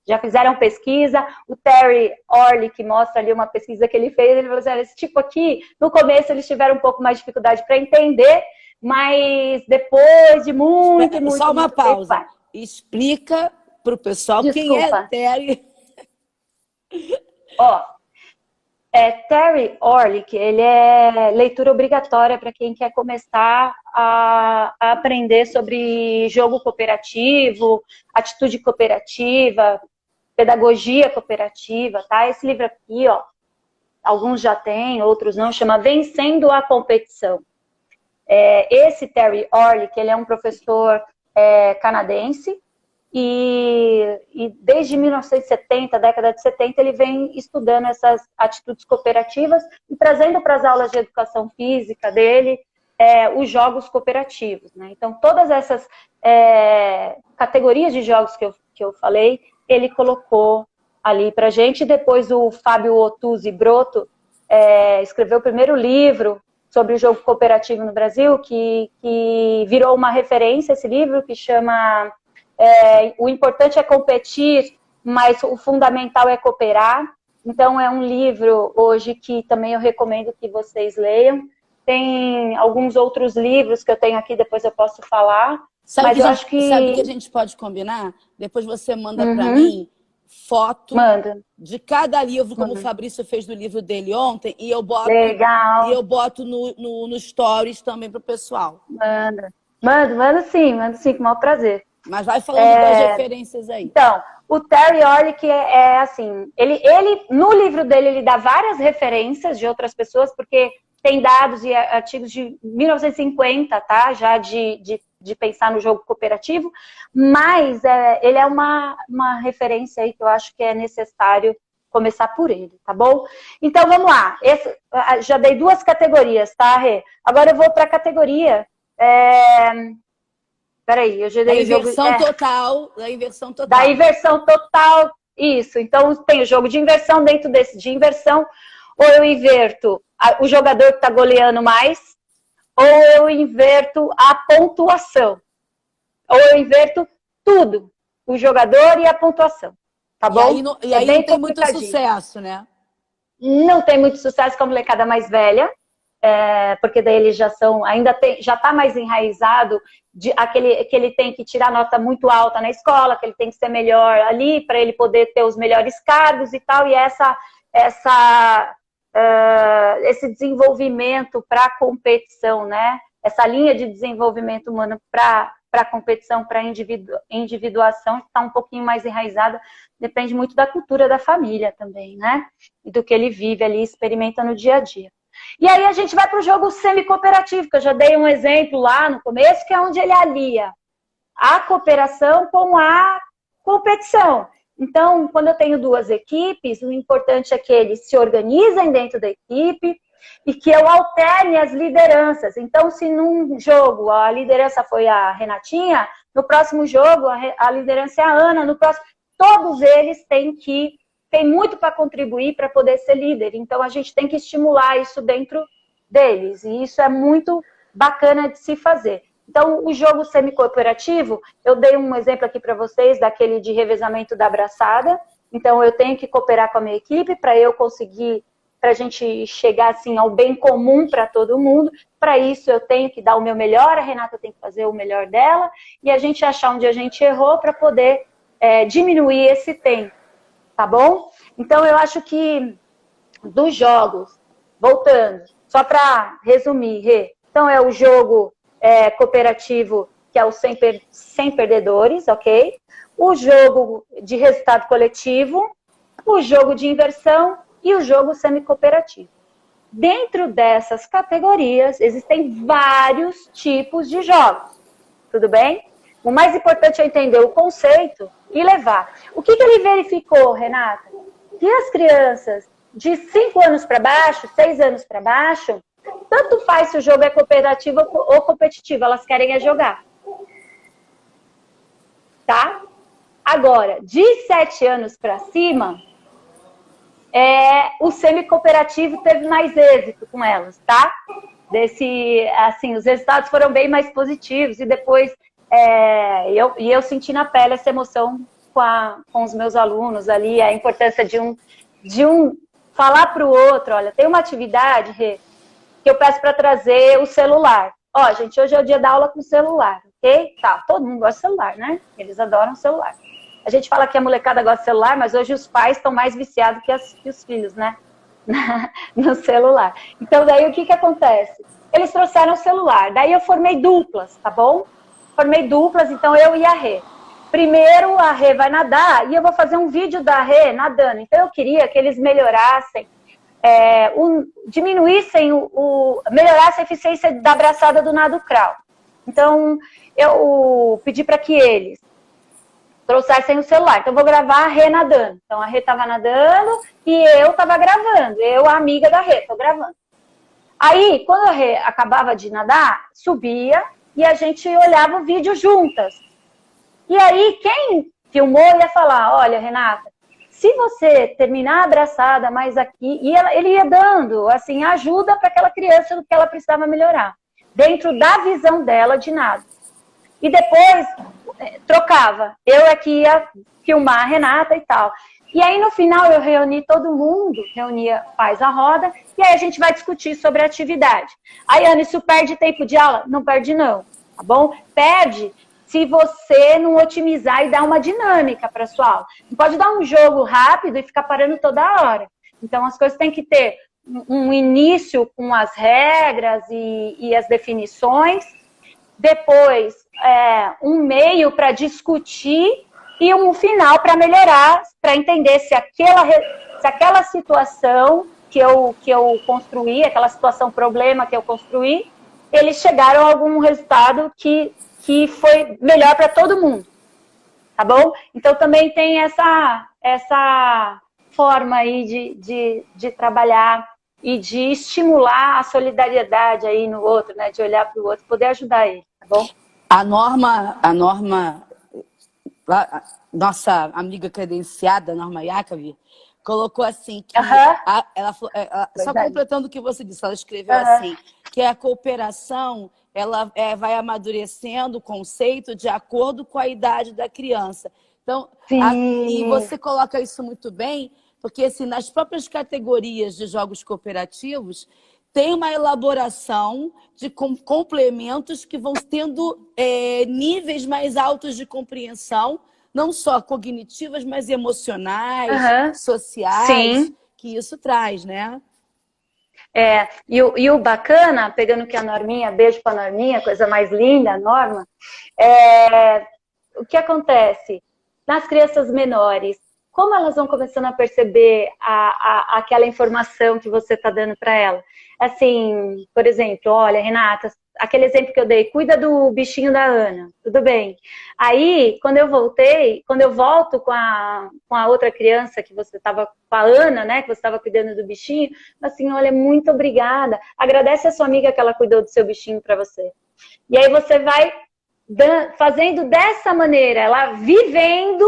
Já fizeram pesquisa, o Terry Orley, que mostra ali uma pesquisa que ele fez, ele falou assim, esse tipo aqui, no começo eles tiveram um pouco mais de dificuldade para entender, mas depois de muito Só uma muito pausa. tempo, Explica para o pessoal Desculpa. quem é Terry. Ó, Terry Orley, que ele é leitura obrigatória para quem quer começar a aprender sobre jogo cooperativo, atitude cooperativa, pedagogia cooperativa, tá? Esse livro aqui, ó, alguns já têm, outros não, chama Vencendo a Competição. Esse Terry Orley, que ele é um professor canadense, e desde 1970, década de 70, ele vem estudando essas atitudes cooperativas e trazendo para as aulas de educação física dele os jogos cooperativos, né? Então, todas essas categorias de jogos que eu falei, ele colocou ali para a gente. Depois o Fábio Otuzzi Broto escreveu o primeiro livro sobre o jogo cooperativo no Brasil, que virou uma referência, esse livro, que chama O Importante é Competir, mas o Fundamental é Cooperar. Então, é um livro hoje que também eu recomendo que vocês leiam. Tem alguns outros livros que eu tenho aqui, depois eu posso falar. Sabe que a gente pode combinar? Depois você manda para mim foto de cada livro, como o Fabrício fez do livro dele ontem, e eu boto, Legal. E eu boto no Stories também para o pessoal. Manda sim, com o maior prazer. Mas vai falando das referências aí. Então, o Terry Orley, que assim, ele no livro dele, ele dá várias referências de outras pessoas, porque tem dados e artigos de 1950, tá? Já de pensar no jogo cooperativo, mas ele é uma referência aí que eu acho que é necessário começar por ele, tá bom? Então, vamos lá. Já dei 2 categorias, tá, Rê? Agora eu vou para a categoria... Peraí, eu já dei da inversão total. Da inversão total, isso. Então, tem o jogo de inversão, dentro desse de inversão, ou eu inverto o jogador que está goleando mais, ou eu inverto a pontuação. Ou eu inverto tudo, o jogador e a pontuação. Tá bom? E aí não tem muito sucesso, né? Não tem muito sucesso com a molecada mais velha. Porque daí eles já está mais enraizado que ele tem que tirar nota muito alta na escola, que ele tem que ser melhor ali para ele poder ter os melhores cargos e tal, e esse desenvolvimento para a competição, né? Essa linha de desenvolvimento humano para a competição, para a individuação, está um pouquinho mais enraizada, depende muito da cultura da família também, né? E do que ele vive ali, experimenta no dia a dia. E aí a gente vai para o jogo semi-cooperativo, que eu já dei um exemplo lá no começo, que é onde ele alia a cooperação com a competição. Então, quando eu tenho 2 equipes, o importante é que eles se organizem dentro da equipe e que eu alterne as lideranças. Então, se num jogo a liderança foi a Renatinha, no próximo jogo a liderança é a Ana, no próximo... todos eles têm muito para contribuir para poder ser líder. Então, a gente tem que estimular isso dentro deles. E isso é muito bacana de se fazer. Então, o jogo semi-cooperativo, eu dei um exemplo aqui para vocês, daquele de revezamento da abraçada. Então, eu tenho que cooperar com a minha equipe para eu conseguir, para a gente chegar assim, ao bem comum para todo mundo. Para isso, eu tenho que dar o meu melhor, a Renata tem que fazer o melhor dela, e a gente achar onde a gente errou para poder diminuir esse tempo, tá bom? Então, eu acho que dos jogos, voltando, só para resumir, Rê, então é o jogo cooperativo, que é o sem perdedores, ok? O jogo de resultado coletivo, o jogo de inversão e o jogo semi-cooperativo. Dentro dessas categorias, existem vários tipos de jogos, tudo bem? O mais importante é entender o conceito e levar. O que ele verificou, Renata? Que as crianças de 5 anos para baixo, 6 anos para baixo, tanto faz se o jogo é cooperativo ou competitivo, elas querem jogar. Tá? Agora, de 7 anos para cima, o semi-cooperativo teve mais êxito com elas, tá? Assim, os resultados foram bem mais positivos e depois eu senti na pele essa emoção com os meus alunos ali, a importância de um falar para o outro, olha, tem uma atividade, Rê, que eu peço para trazer o celular. Ó, gente, hoje é o dia da aula com celular, ok? Tá, todo mundo gosta de celular, né? Eles adoram celular. A gente fala que a molecada gosta de celular, mas hoje os pais estão mais viciados que os filhos, né? No celular. Então, daí o que acontece? Eles trouxeram o celular, daí eu formei duplas, tá bom? Formei duplas, então eu e a Rê. Primeiro a Rê vai nadar e eu vou fazer um vídeo da Rê nadando. Então eu queria que eles melhorassem, melhorassem a eficiência da braçada do nado crawl. Então eu pedi para que eles trouxessem o celular. Então eu vou gravar a Rê nadando. Então a Rê estava nadando e eu estava gravando. Eu, a amiga da Rê, estou gravando. Aí, quando a Rê acabava de nadar, subia e a gente olhava o vídeo juntas. E aí, quem filmou ia falar, olha, Renata, se você terminar a abraçada mais aqui, e ele ia dando, assim, ajuda para aquela criança do que ela precisava melhorar, dentro da visão dela de nada. E depois, trocava. Eu aqui ia filmar a Renata e tal. E aí, no final, eu reuni todo mundo, reunia pais à roda, e aí a gente vai discutir sobre a atividade. Aí, Ana, isso perde tempo de aula? Não perde, não, tá bom? Perde se você não otimizar e dar uma dinâmica para a sua aula. Não pode dar um jogo rápido e ficar parando toda hora. Então, as coisas têm que ter um início com as regras e as definições, depois um meio para discutir e um final para melhorar, para entender se aquela situação que eu construí, aquela situação problema que eu construí, eles chegaram a algum resultado que foi melhor para todo mundo, tá bom? Então também tem essa forma aí de trabalhar e de estimular a solidariedade aí no outro, né? De olhar para o outro, poder ajudar ele, tá bom? A Norma, nossa amiga credenciada, Norma Yacovi, colocou assim, que só completando o que você disse, ela escreveu assim, que a cooperação, ela vai amadurecendo o conceito de acordo com a idade da criança. Então, e você coloca isso muito bem, porque assim, nas próprias categorias de jogos cooperativos, tem uma elaboração de complementos que vão tendo níveis mais altos de compreensão, não só cognitivas, mas emocionais, sociais, que isso traz, né? E o bacana, pegando que a Norminha, beijo para a Norminha, coisa mais linda, a Norma, o que acontece nas crianças menores, como elas vão começando a perceber aquela informação que você está dando para ela? Assim, por exemplo, olha, Renata, aquele exemplo que eu dei, cuida do bichinho da Ana, tudo bem. Aí, quando eu volto com a outra criança que você estava, com a Ana, né, que você estava cuidando do bichinho, assim, olha, muito obrigada, agradece a sua amiga que ela cuidou do seu bichinho para você. E aí você vai fazendo dessa maneira, ela vivendo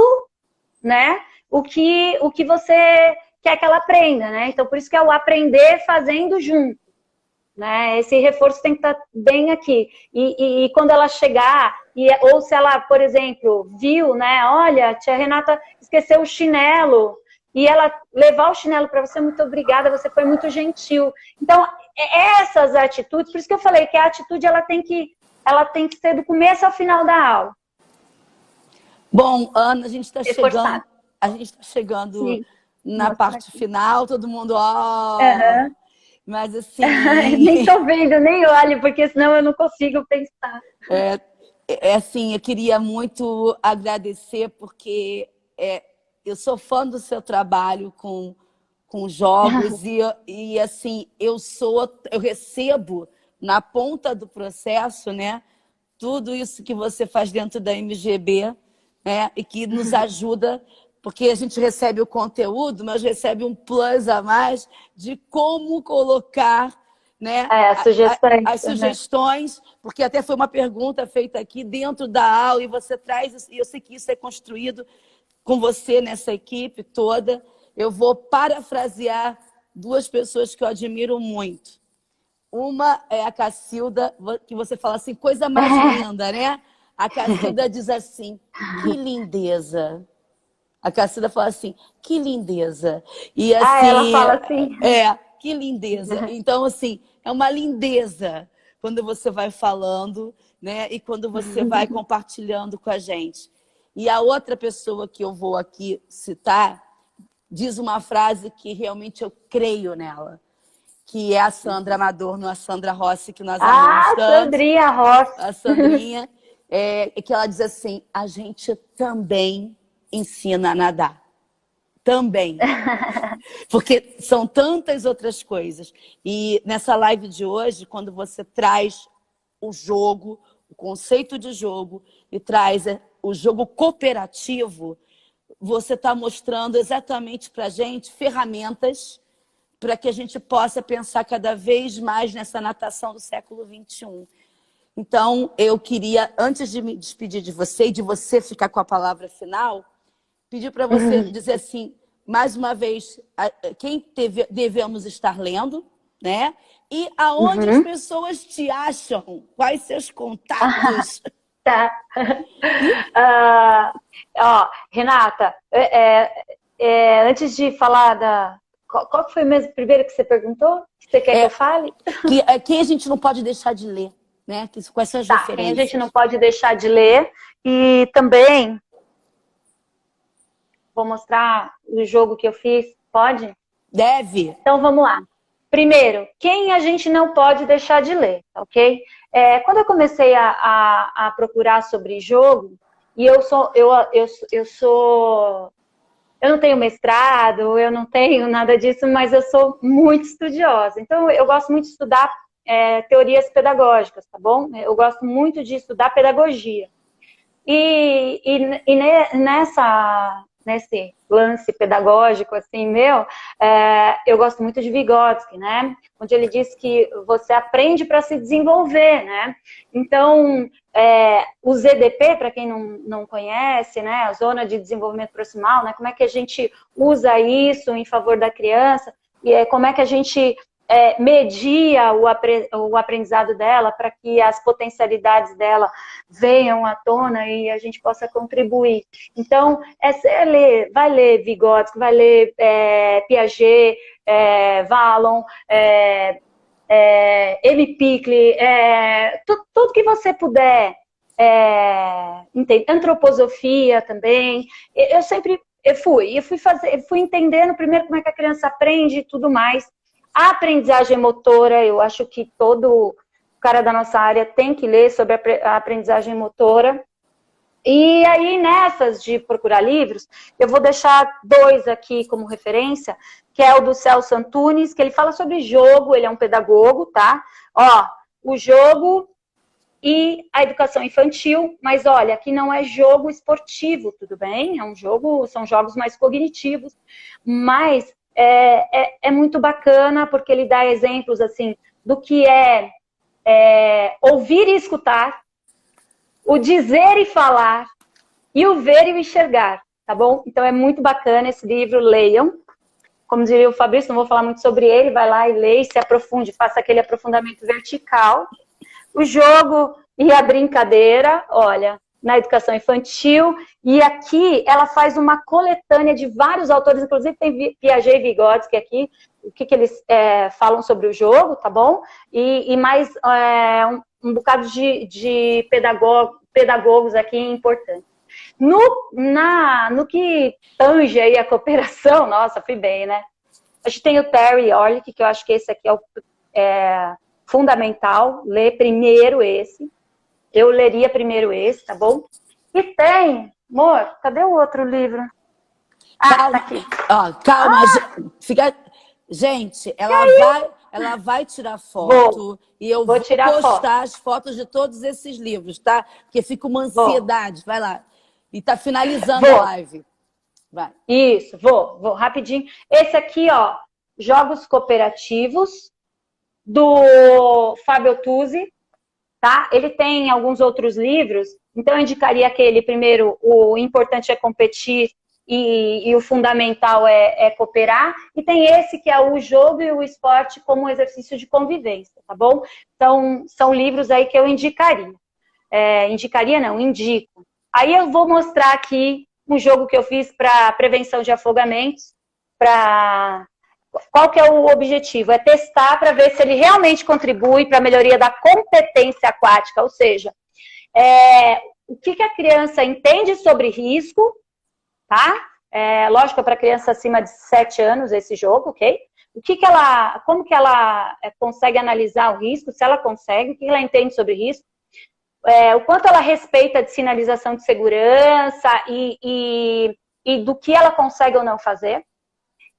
né, o que você quer que ela aprenda, né? Então, por isso que é o aprender fazendo junto, né? Esse reforço tem que estar bem aqui. E quando ela chegar, ou se ela, por exemplo, viu, né? Olha, a tia Renata esqueceu o chinelo, e ela levar o chinelo para você, muito obrigada, você foi muito gentil. Então, essas atitudes, por isso que eu falei que a atitude ela tem que ser do começo ao final da aula. Bom, Ana, a gente está chegando Sim. na parte final, todo mundo, ó. Uhum. Mas assim. Nem tô vendo, nem olho, porque senão eu não consigo pensar. Assim, eu queria muito agradecer, porque eu sou fã do seu trabalho com jogos, e assim, eu recebo na ponta do processo, né? Tudo isso que você faz dentro da MGB, né? E que nos ajuda, porque a gente recebe o conteúdo, mas recebe um plus a mais de como colocar, né, as sugestões, porque até foi uma pergunta feita aqui dentro da aula, e você traz, e eu sei que isso é construído com você nessa equipe toda. Eu vou parafrasear duas pessoas que eu admiro muito. Uma é a Cacilda, que você fala assim, coisa mais linda, né? A Cacilda diz assim, que lindeza. A Cacilda fala assim, que lindeza. E assim, ela fala assim. Que lindeza. Então, assim, é uma lindeza quando você vai falando, né? E quando você vai compartilhando com a gente. E a outra pessoa que eu vou aqui citar diz uma frase que realmente eu creio nela, que é a Sandra Amador, a Sandra Rossi, que nós amamos tanto. Sandrinha Rossi. A Sandrinha, que ela diz assim, a gente também ensina a nadar. Também. Porque são tantas outras coisas. E nessa live de hoje, quando você traz o jogo, o conceito de jogo, e traz o jogo cooperativo, você está mostrando exatamente para a gente ferramentas para que a gente possa pensar cada vez mais nessa natação do século XXI. Então, eu queria, antes de me despedir de você e de você ficar com a palavra final, pedir para você dizer assim, mais uma vez, quem devemos estar lendo, né? E aonde as pessoas te acham? Quais seus contatos? Tá. Renata, antes de falar da... Qual foi mesmo primeiro que você perguntou? Que você quer que eu fale? Quem a gente não pode deixar de ler, né? Quais são as referências? Quem a gente não pode deixar de ler. E também vou mostrar o jogo que eu fiz. Pode? Deve. Então vamos lá. Primeiro, quem a gente não pode deixar de ler, ok? Quando eu comecei a procurar sobre jogo, e eu não tenho mestrado, eu não tenho nada disso, mas eu sou muito estudiosa. Então, eu gosto muito de estudar teorias pedagógicas, tá bom? Eu gosto muito de estudar pedagogia. Nesse lance pedagógico, assim, eu gosto muito de Vygotsky, né? Onde ele diz que você aprende para se desenvolver, né? Então, o ZDP, para quem não conhece, né? A Zona de Desenvolvimento Proximal, né? Como é que a gente usa isso em favor da criança? E como é que a gente media o aprendizado dela para que as potencialidades dela venham à tona e a gente possa contribuir. Então, vai ler Vygotsky, vai ler Piaget, Vallon, M. Pickle, tudo que você puder, antroposofia também. Eu fui entendendo primeiro como é que a criança aprende e tudo mais. A aprendizagem motora, eu acho que todo cara da nossa área tem que ler sobre a aprendizagem motora. E aí, nessas de procurar livros, eu vou deixar 2 aqui como referência, que é o do Celso Antunes, que ele fala sobre jogo, ele é um pedagogo, tá? O jogo e a educação infantil, mas olha, aqui não é jogo esportivo, tudo bem? São jogos mais cognitivos, mas é muito bacana, porque ele dá exemplos, assim, do que ouvir e escutar, o dizer e falar, e o ver e o enxergar. tá bom? Então é muito bacana esse livro, leiam. Como diria o Fabrício, não vou falar muito sobre ele, vai lá e leia, se aprofunde, faça aquele aprofundamento vertical. O jogo e a brincadeira, olha, na educação infantil. E aqui ela faz uma coletânea de vários autores, inclusive tem Piaget e Vygotsky aqui, o que eles falam sobre o jogo, tá bom? E mais um bocado de pedagogos aqui importantes. No que tange aí a cooperação, nossa, fui bem, né? A gente tem o Terry Orlick, que eu acho que esse aqui é fundamental, ler primeiro esse. Eu leria primeiro esse, tá bom? E tem, amor, cadê o outro livro? Calma, tá aqui. Ó, calma, fica... Gente, ela vai tirar foto e eu vou postar as fotos de todos esses livros, tá? Porque fica uma ansiedade. Vai lá. E tá finalizando a live. Vai. Isso, vou rapidinho. Esse aqui, ó, Jogos Cooperativos, do Fábio Tuzzi, tá? Ele tem alguns outros livros, então eu indicaria aquele primeiro, o importante é competir e o fundamental é cooperar. E tem esse que é o jogo e o esporte como exercício de convivência, tá bom? Então, são livros aí que eu indicaria. Indico. Aí eu vou mostrar aqui um jogo que eu fiz para prevenção de afogamentos. Qual que é o objetivo? É testar para ver se ele realmente contribui para a melhoria da competência aquática, ou seja, o que a criança entende sobre risco, tá? Lógico, para criança acima de 7 anos esse jogo, ok? Como que ela consegue analisar o risco, se ela consegue, o que ela entende sobre risco, o quanto ela respeita de sinalização de segurança e do que ela consegue ou não fazer.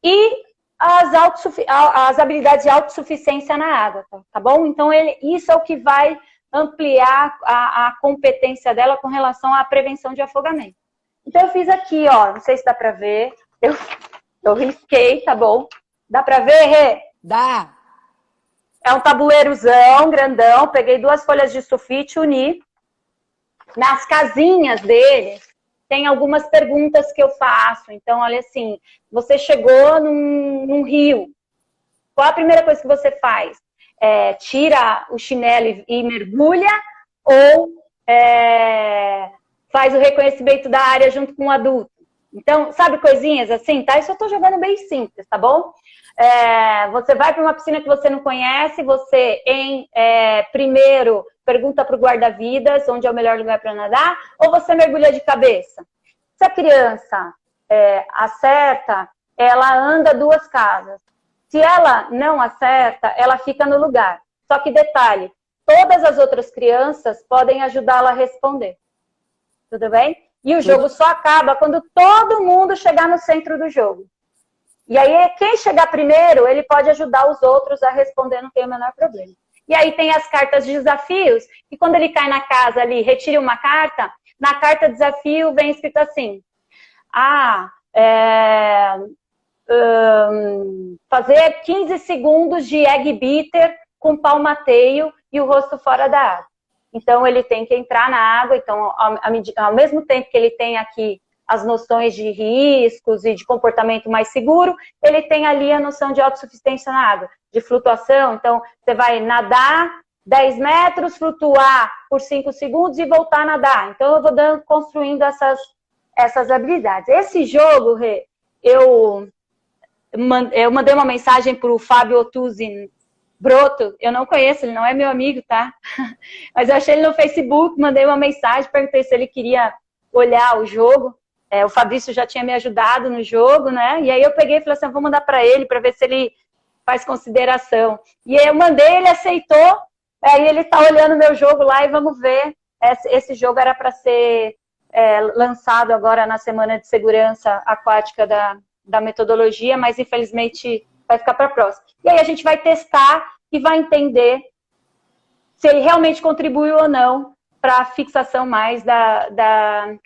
E as habilidades de autossuficiência na água, tá bom? Então, isso é o que vai ampliar a competência dela com relação à prevenção de afogamento. Então, eu fiz aqui, ó, não sei se dá pra ver, eu risquei, tá bom? Dá pra ver, Rê? Dá! É um tabuleirozão grandão, peguei 2 folhas de sulfite, uni. Nas casinhas dele, tem algumas perguntas que eu faço. Então, olha assim, você chegou num rio. Qual a primeira coisa que você faz? Tira o chinelo e mergulha ou faz o reconhecimento da área junto com o adulto? Então, sabe coisinhas assim, tá? Isso eu tô jogando bem simples, tá bom? Você vai para uma piscina que você não conhece, você primeiro pergunta para o guarda-vidas onde é o melhor lugar para nadar, ou você mergulha de cabeça? Se a criança acerta, ela anda 2 casas. Se ela não acerta, ela fica no lugar. Só que detalhe, todas as outras crianças podem ajudá-la a responder. Tudo bem? E o jogo só acaba quando todo mundo chegar no centro do jogo. E aí, quem chegar primeiro, ele pode ajudar os outros a responder, não tem o menor problema. E aí tem as cartas de desafios, e quando ele cai na casa ali, retire uma carta, na carta desafio vem escrito assim, fazer 15 segundos de egg beater com palmateio e o rosto fora da água. Então, ele tem que entrar na água, então, ao mesmo tempo que ele tem aqui as noções de riscos e de comportamento mais seguro, ele tem ali a noção de autossuficiência na água, de flutuação. Então, você vai nadar 10 metros, flutuar por 5 segundos e voltar a nadar. Então, eu vou construindo essas habilidades. Esse jogo, eu mandei uma mensagem para o Fábio Otuzzi Broto, eu não conheço, ele não é meu amigo, tá? Mas eu achei ele no Facebook, mandei uma mensagem, perguntei se ele queria olhar o jogo. O Fabrício já tinha me ajudado no jogo, né? E aí eu peguei e falei assim, eu vou mandar para ele, para ver se ele faz consideração. E aí eu mandei, ele aceitou, aí ele tá olhando meu jogo lá e vamos ver. Esse jogo era para ser lançado agora na Semana de Segurança Aquática da metodologia, mas infelizmente vai ficar para a próxima. E aí a gente vai testar e vai entender se ele realmente contribuiu ou não para a fixação mais para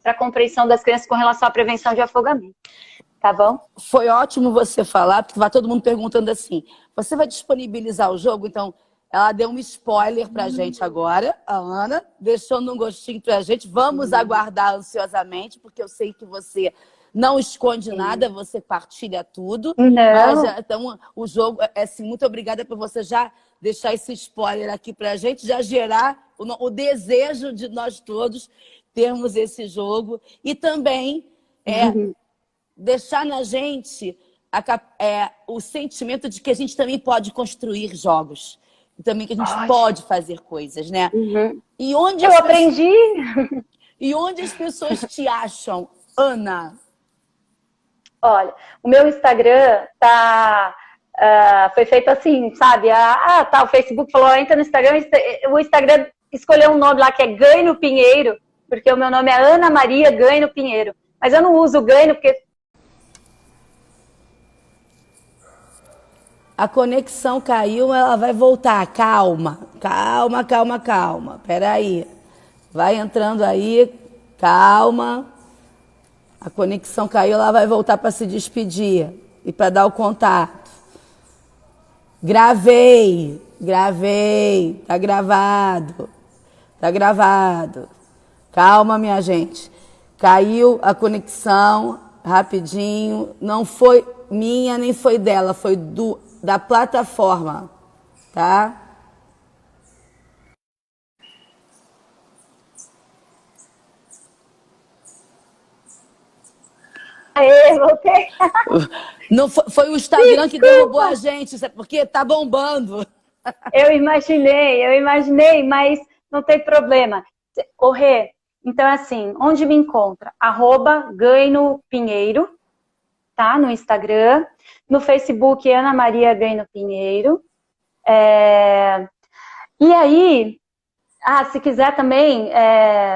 a compreensão das crianças com relação à prevenção de afogamento. Tá bom? Foi ótimo você falar, porque vai todo mundo perguntando assim, você vai disponibilizar o jogo? Então, Ela deu um spoiler pra gente agora, a Ana, deixando um gostinho pra gente. Vamos aguardar ansiosamente, porque eu sei que você não esconde nada, você partilha tudo. Mas Não. então, o jogo é assim, muito obrigada por você já deixar esse spoiler aqui pra gente, já gerar o desejo de nós todos termos esse jogo. E também deixar na gente o sentimento de que a gente também pode construir jogos. E também que a gente pode fazer coisas, né? E onde eu aprendi. E onde as pessoas te acham, Ana? Olha, o meu Instagram foi feito assim, sabe? O Facebook falou, entra no Instagram, o Instagram escolheu um nome lá que é Gaino Pinheiro, porque o meu nome é Ana Maria Gaino Pinheiro. Mas eu não uso Gaino porque... A conexão caiu, ela vai voltar. Calma, calma, calma, calma. Peraí. Vai entrando aí, calma. A conexão caiu, ela vai voltar para se despedir e para dar o contato. Gravei, tá gravado, tá gravado. Calma, minha gente. Caiu a conexão, rapidinho. Não foi minha nem foi dela, foi da plataforma, tá? Aê, voltei. Não foi o Instagram que derrubou a gente, porque tá bombando. Eu imaginei, mas não tem problema. Rê, então assim, onde me encontra? @Gaino Pinheiro, tá? No Instagram. No Facebook, Ana Maria Gaino Pinheiro. E aí, se quiser também,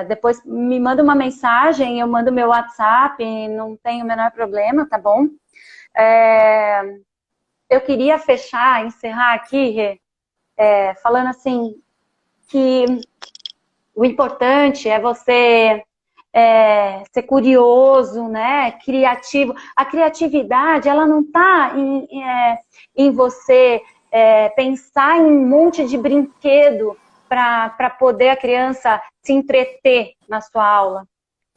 depois me manda uma mensagem, eu mando meu WhatsApp, não tem o menor problema, tá bom? Eu queria encerrar aqui, Rê, falando assim, que o importante é você ser curioso, né? Criativo. A criatividade, ela não está em você pensar em um monte de brinquedo para poder a criança se entreter na sua aula.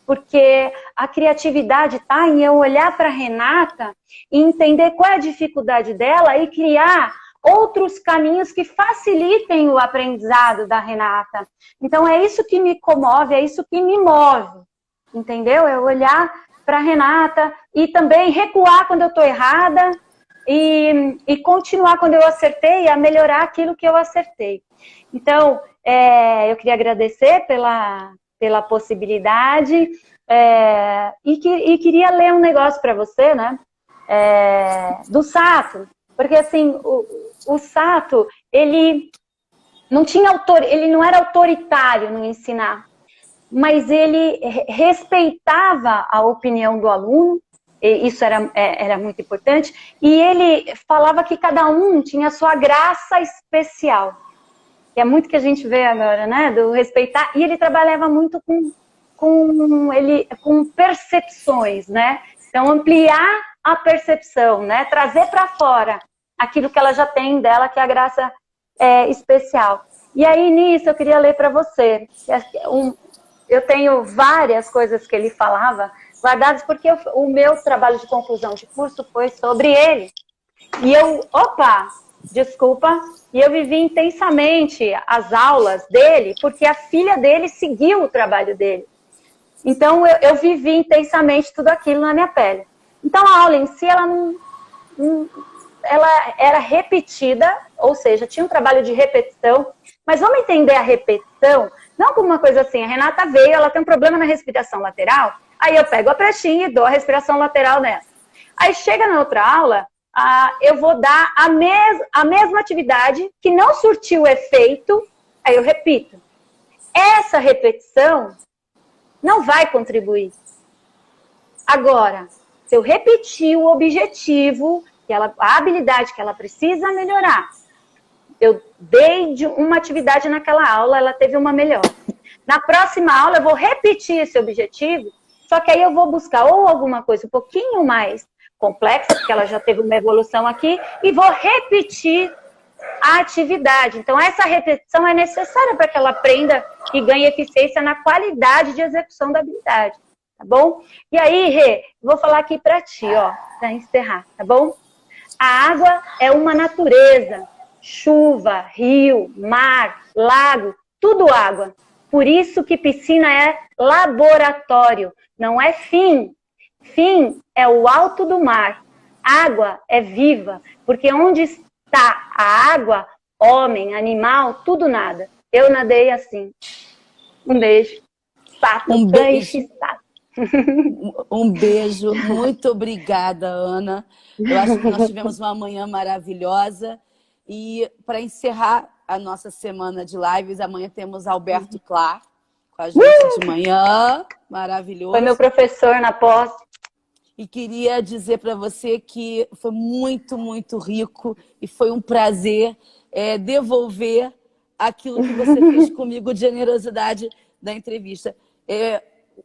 Porque a criatividade está em eu olhar para a Renata e entender qual é a dificuldade dela e criar outros caminhos que facilitem o aprendizado da Renata. Então, é isso que me comove, é isso que me move, entendeu? É olhar para a Renata e também recuar quando eu estou errada e continuar quando eu acertei, a melhorar aquilo que eu acertei. Então, eu queria agradecer pela possibilidade e queria ler um negócio para você, né? Do Sato, porque assim, o Sato, ele não era autoritário no ensinar, mas ele respeitava a opinião do aluno, e isso era muito importante, e ele falava que cada um tinha a sua graça especial, que é muito que a gente vê agora, né, do respeitar, e ele trabalhava muito com percepções, né, então ampliar a percepção, né, trazer para fora aquilo que ela já tem dela, que é a graça especial. E aí, nisso, eu queria ler para você. Eu tenho várias coisas que ele falava guardadas, porque o meu trabalho de conclusão de curso foi sobre ele. E eu vivi intensamente as aulas dele, porque a filha dele seguiu o trabalho dele. Então, eu vivi intensamente tudo aquilo na minha pele. Então, a aula em si, ela era repetida, ou seja, tinha um trabalho de repetição, mas vamos entender a repetição, não como uma coisa assim, a Renata veio, ela tem um problema na respiração lateral, aí eu pego a prancheta e dou a respiração lateral nela. Aí chega na outra aula, eu vou dar a mesma atividade que não surtiu efeito, aí eu repito. Essa repetição não vai contribuir. Agora, se eu repetir o objetivo, a habilidade que ela precisa melhorar, eu dei uma atividade naquela aula, ela teve uma melhora. Na próxima aula, eu vou repetir esse objetivo, só que aí eu vou buscar ou alguma coisa um pouquinho mais complexa, porque ela já teve uma evolução aqui, e vou repetir a atividade. Então, essa repetição é necessária para que ela aprenda e ganhe eficiência na qualidade de execução da habilidade, tá bom? E aí, Rê, vou falar aqui para ti, ó, para encerrar, tá bom? A água é uma natureza, chuva, rio, mar, lago, tudo água. Por isso que piscina é laboratório, não é fim. Fim é o alto do mar. Água é viva, porque onde está a água, homem, animal, tudo nada. Eu nadei assim. Um beijo. Sato, Um beijo. sato. Um beijo, muito obrigada, Ana. Eu acho que nós tivemos uma manhã maravilhosa. E para encerrar a nossa semana de lives, amanhã temos Alberto Clar com a gente de manhã. Maravilhoso. Foi meu professor na pós. E queria dizer para você que foi muito, muito rico e foi um prazer devolver aquilo que você fez comigo de generosidade da entrevista.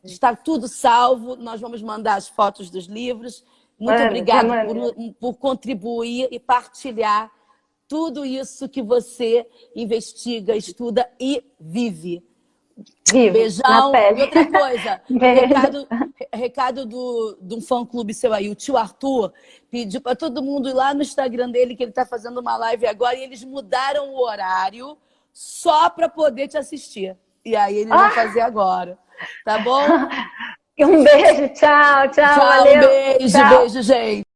Está tudo salvo, nós vamos mandar as fotos dos livros. Muito obrigada por contribuir e partilhar tudo isso que você investiga, estuda e vive. Vivo, beijão. E outra coisa, recado de um fã-clube seu aí, o tio Arthur pediu para todo mundo ir lá no Instagram dele, que ele está fazendo uma live agora, e eles mudaram o horário só para poder te assistir. E aí ele vai fazer agora. Tá bom? Um beijo, tchau, tchau. Tchau, valeu. Beijo, Tchau. beijo, gente.